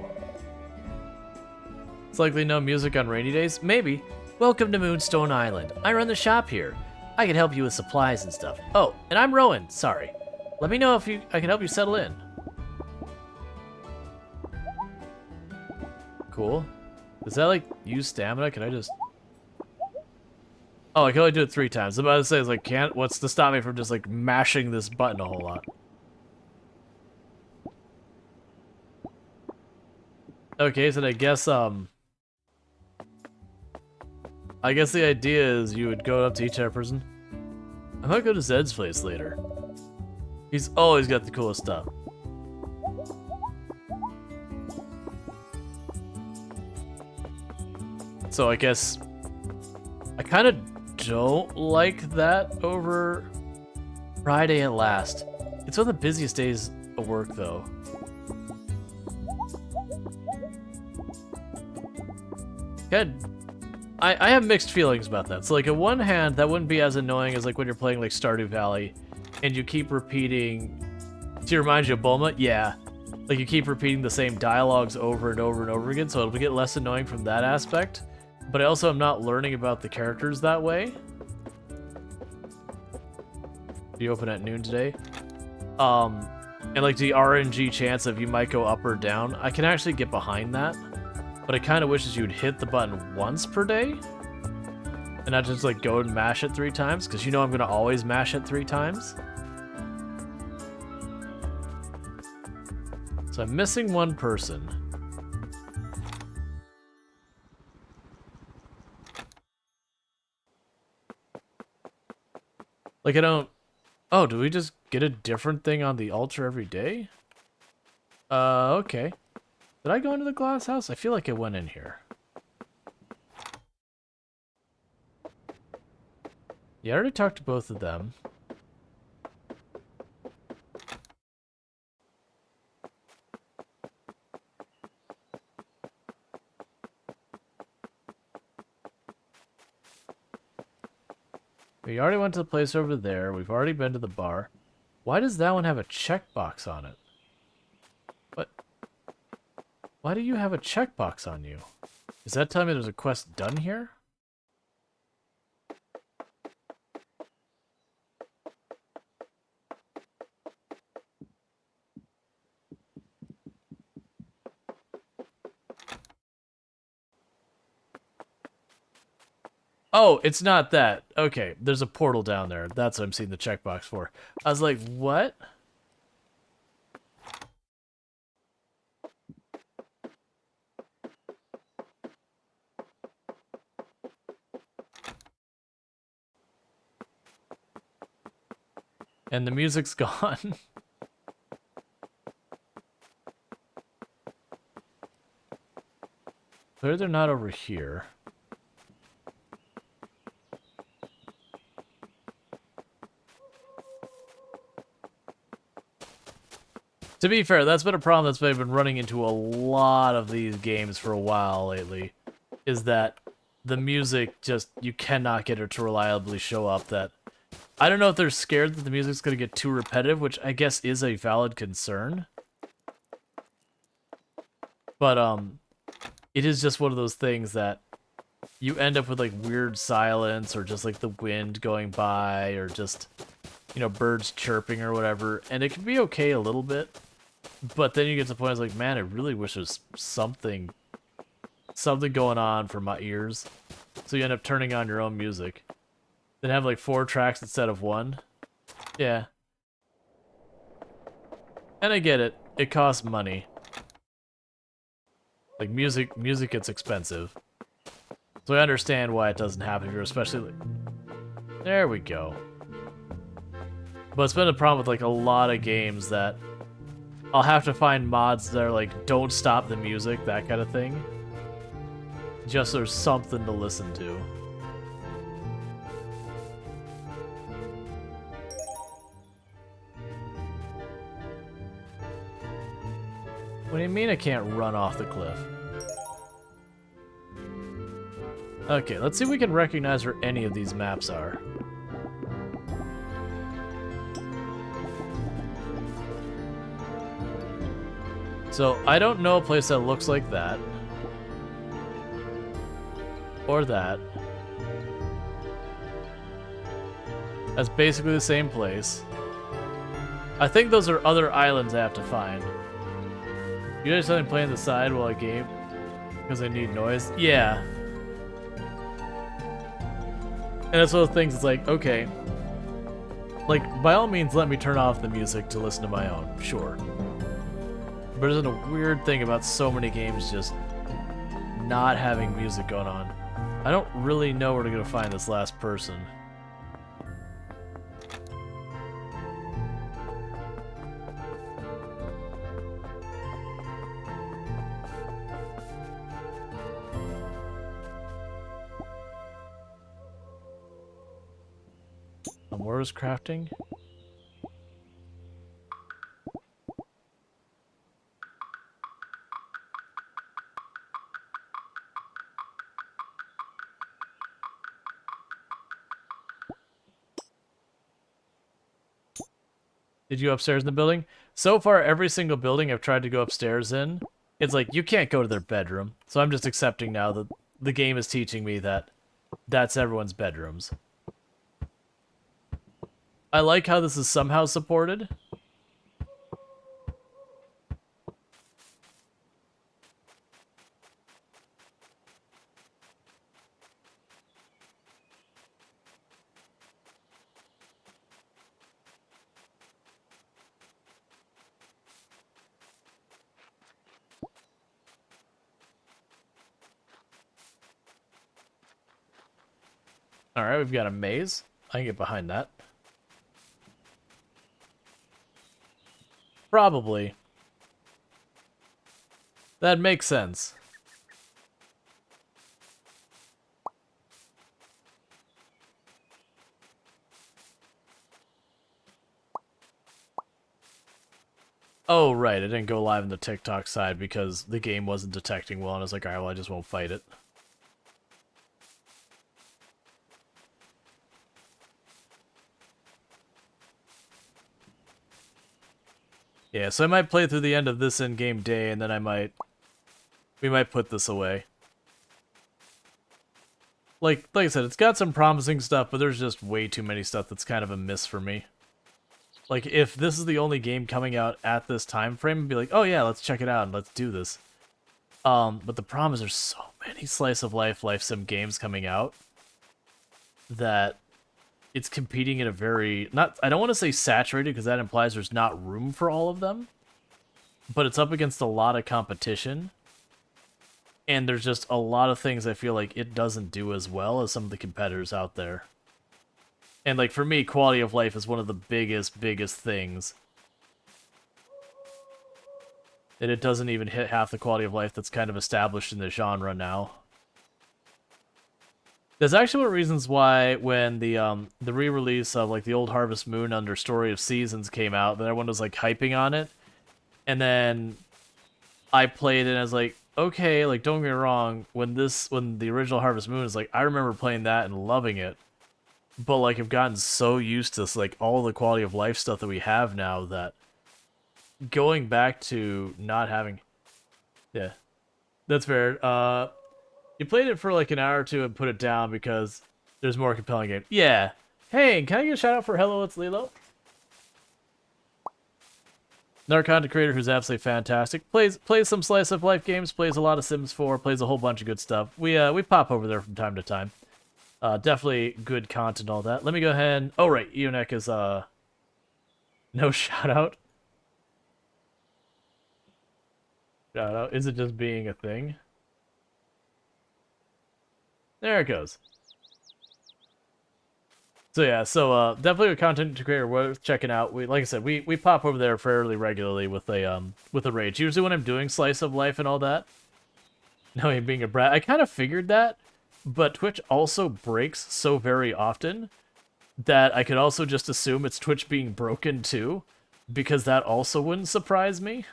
It's likely no music on rainy days? Maybe. Welcome to Moonstone Island. I run the shop here. I can help you with supplies and stuff. Oh, and I'm Rowan, sorry. Let me know if I can help you settle in. Cool. Does that, like, use stamina? Can I just... Oh, I can only do it 3 times. I'm about to say, it's like, can't... What's to stop me from just, like, mashing this button a whole lot? Okay, so I guess the idea is you would go up to each other person. I might go to Zed's place later. He's always got the coolest stuff. So I guess I kind of don't like that over Friday at last. It's one of the busiest days of work, though. Good. I have mixed feelings about that. So, like, on one hand, that wouldn't be as annoying as, like, when you're playing, like, Stardew Valley, and you keep repeating... Do you remind you of Bulma? Yeah. Like, you keep repeating the same dialogues over and over and over again, so it'll get less annoying from that aspect. But I also am not learning about the characters that way. Do you open at noon today? And, like, the RNG chance of you might go up or down, I can actually get behind that. But I kind of wishes you'd hit the button once per day. And not just, like, go and mash it 3 times. Because you know I'm going to always mash it 3 times. So I'm missing one person. Like, I don't... Oh, do we just get a different thing on the altar every day? Okay. Did I go into the glass house? I feel like I went in here. Yeah, I already talked to both of them. We already went to the place over there. We've already been to the bar. Why does that one have a checkbox on it? What? Why do you have a checkbox on you? Is that telling me there's a quest done here? Oh, it's not that. Okay, there's a portal down there. That's what I'm seeing the checkbox for. I was like, what? And the music's gone. Clearly they're not over here. To be fair, that's been a problem that's been running into a lot of these games for a while lately. Is that the music just, you cannot get it to reliably show up. That I don't know if they're scared that the music's going to get too repetitive, which I guess is a valid concern. But, it is just one of those things that you end up with, like, weird silence, or just, like, the wind going by, or just, you know, birds chirping or whatever, and it can be okay a little bit. But then you get to the point, it's like, man, I really wish there's something going on for my ears. So you end up turning on your own music. Then have like 4 tracks instead of 1. Yeah. And I get it. It costs money. Like music gets expensive. So I understand why it doesn't happen here, especially like... There we go. But it's been a problem with like a lot of games that I'll have to find mods that are like, don't stop the music, that kind of thing. Just so there's something to listen to. What do you mean I can't run off the cliff? Okay, let's see if we can recognize where any of these maps are. So, I don't know a place that looks like that. Or that. That's basically the same place. I think those are other islands I have to find. You guys something playing the side while I game? Because I need noise? Yeah. And that's one of the things, it's like, okay. Like, by all means, let me turn off the music to listen to my own. Sure. But isn't a weird thing about so many games just not having music going on. I don't really know where to go to find this last person. Where is crafting? Did you go upstairs in the building? So far, every single building I've tried to go upstairs in, it's like, you can't go to their bedroom. So I'm just accepting now that the game is teaching me that that's everyone's bedrooms. I like how this is somehow supported. Alright, we've got a maze. I can get behind that. Probably. That makes sense. Oh, right, I didn't go live on the TikTok side because the game wasn't detecting well, and I was like, alright, well, I just won't fight it. Yeah, so I might play through the end of this in-game day, and then we might put this away. Like I said, it's got some promising stuff, but there's just way too many stuff that's kind of a miss for me. Like, if this is the only game coming out at this time frame, I'd be like, oh yeah, let's check it out and let's do this. But the problem is there's so many slice of life sim games coming out that it's competing in a very, I don't want to say saturated because that implies there's not room for all of them, but it's up against a lot of competition, and there's just a lot of things I feel like it doesn't do as well as some of the competitors out there. And like for me, quality of life is one of the biggest things. And it doesn't even hit half the quality of life that's kind of established in the genre now. There's actually one of the reasons why when the re-release of like the old Harvest Moon under Story of Seasons came out, that everyone was like hyping on it, and then I played it and I was like, okay, like don't get me wrong, when the original Harvest Moon is like, I remember playing that and loving it, but like I've gotten so used to like all the quality of life stuff that we have now that going back to not having, yeah, that's fair. You played it for like an hour or two and put it down because there's more compelling game. Yeah. Hey, can I get a shout out for Hello, it's Lilo? Another content creator who's absolutely fantastic. Plays some slice of life games. Plays a lot of Sims 4. Plays a whole bunch of good stuff. We pop over there from time to time. Definitely good content, all that. Let me go ahead and... Oh, right. Eonek is, no shout-out. Shout-out. Is it just being a thing? There it goes. So yeah, definitely a content creator worth checking out. Like I said, we pop over there fairly regularly with a rage. Usually when I'm doing slice of life and all that. Knowing being a brat, I kind of figured that, but Twitch also breaks so very often that I could also just assume it's Twitch being broken too, because that also wouldn't surprise me.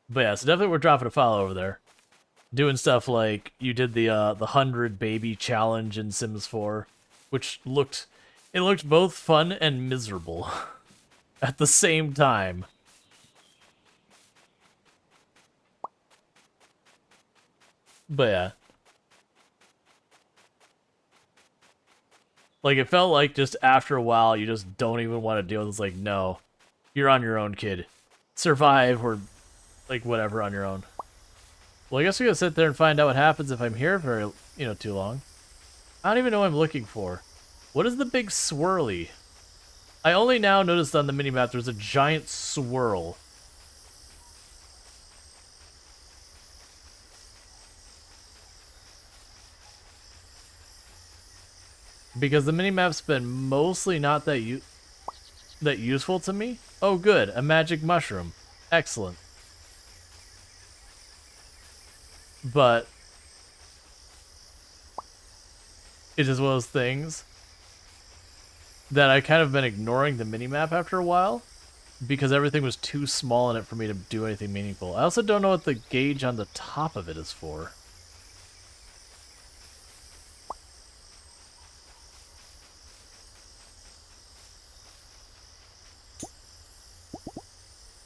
But yeah, so definitely we're dropping a follow over there. Doing stuff like you did the 100 baby challenge in Sims 4, which looked both fun and miserable at the same time. But yeah. Like, it felt like just after a while, you just don't even want to deal with it. It's like, no, you're on your own, kid. Survive or, like, whatever on your own. Well, I guess we gotta sit there and find out what happens if I'm here for, too long. I don't even know what I'm looking for. What is the big swirly? I only now noticed on the minimap there's a giant swirl. Because the minimap's been mostly not that useful to me. Oh good, a magic mushroom. Excellent. But it's just one of those things that I kind of been ignoring the minimap after a while because everything was too small in it for me to do anything meaningful. I also don't know what the gauge on the top of it is for.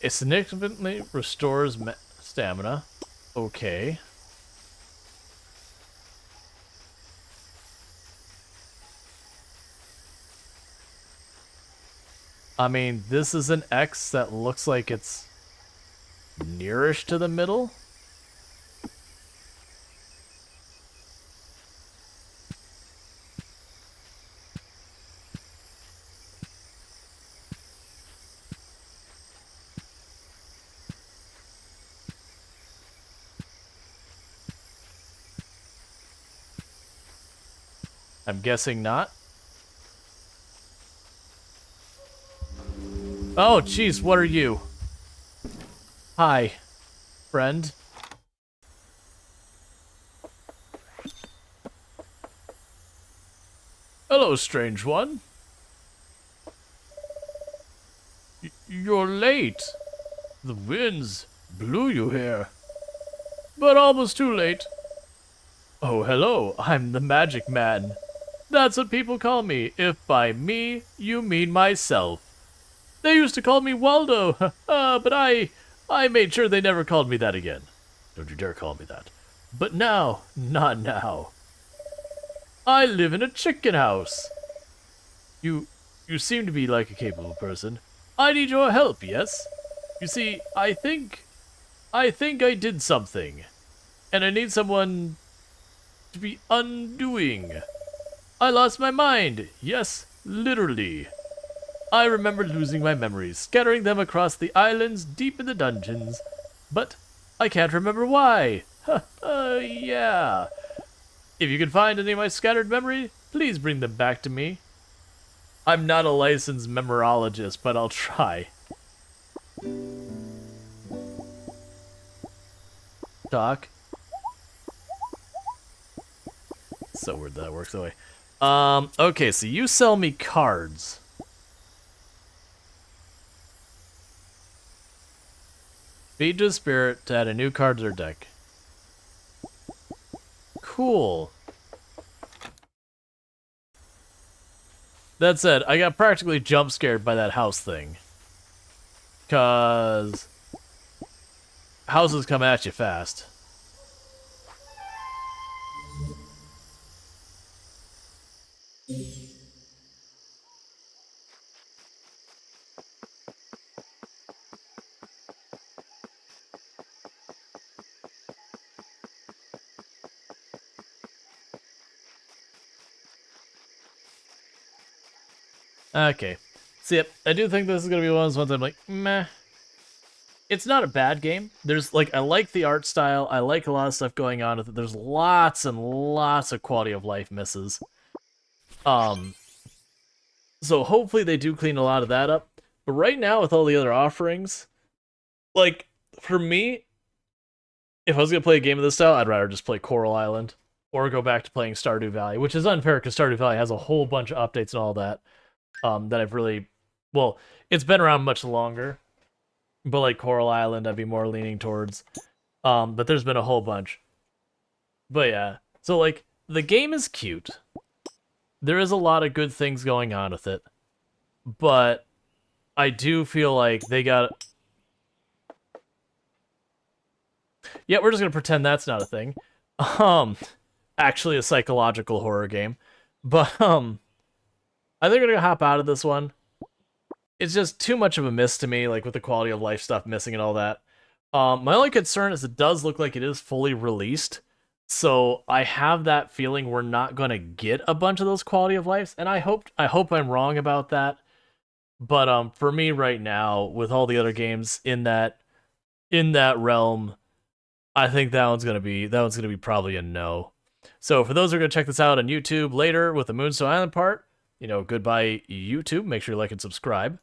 It significantly restores stamina. Okay. I mean, this is an X that looks like it's nearish to the middle. I'm guessing not. Oh, jeez, what are you? Hi, friend. Hello, strange one. You're late. The winds blew you here. But almost too late. Oh, hello, I'm the Magic Man. That's what people call me, if by me you mean myself. They used to call me Waldo, but I made sure they never called me that again. Don't you dare call me that. But now, not now. I live in a chicken house. You seem to be like a capable person. I need your help, yes? You see, I think I did something. And I need someone to be undoing. I lost my mind. Yes, literally. I remember losing my memories, scattering them across the islands deep in the dungeons. But I can't remember why. Yeah. If you can find any of my scattered memory, please bring them back to me. I'm not a licensed memorologist, but I'll try. Doc. So weird that works that way. Okay, so you sell me cards. Feed to a spirit to add a new card to their deck. Cool. That said, I got practically jump scared by that house thing. 'Cause houses come at you fast. Okay. See, yep, I do think this is gonna be one of those ones I'm like, meh. It's not a bad game. There's like, I like the art style. I like a lot of stuff going on with it. There's lots and lots of quality of life misses. So hopefully they do clean a lot of that up. But right now, with all the other offerings, like for me, if I was gonna play a game of this style, I'd rather just play Coral Island or go back to playing Stardew Valley, which is unfair because Stardew Valley has a whole bunch of updates and all that. That I've really, well, it's been around much longer, but like Coral Island, I'd be more leaning towards. But there's been a whole bunch. But yeah, so like the game is cute. There is a lot of good things going on with it, but I do feel like they got. Yeah, we're just gonna pretend that's not a thing. Um, Actually, a psychological horror game, but I think we're gonna hop out of this one. It's just too much of a miss to me, like with the quality of life stuff missing and all that. My only concern is it does look like it is fully released, so I have that feeling we're not gonna get a bunch of those quality of lives, and I hope I'm wrong about that. But for me right now, with all the other games in that realm, I think that one's gonna be probably a no. So for those who are gonna check this out on YouTube later with the Moonstone Island part, goodbye YouTube. Make sure you like and subscribe.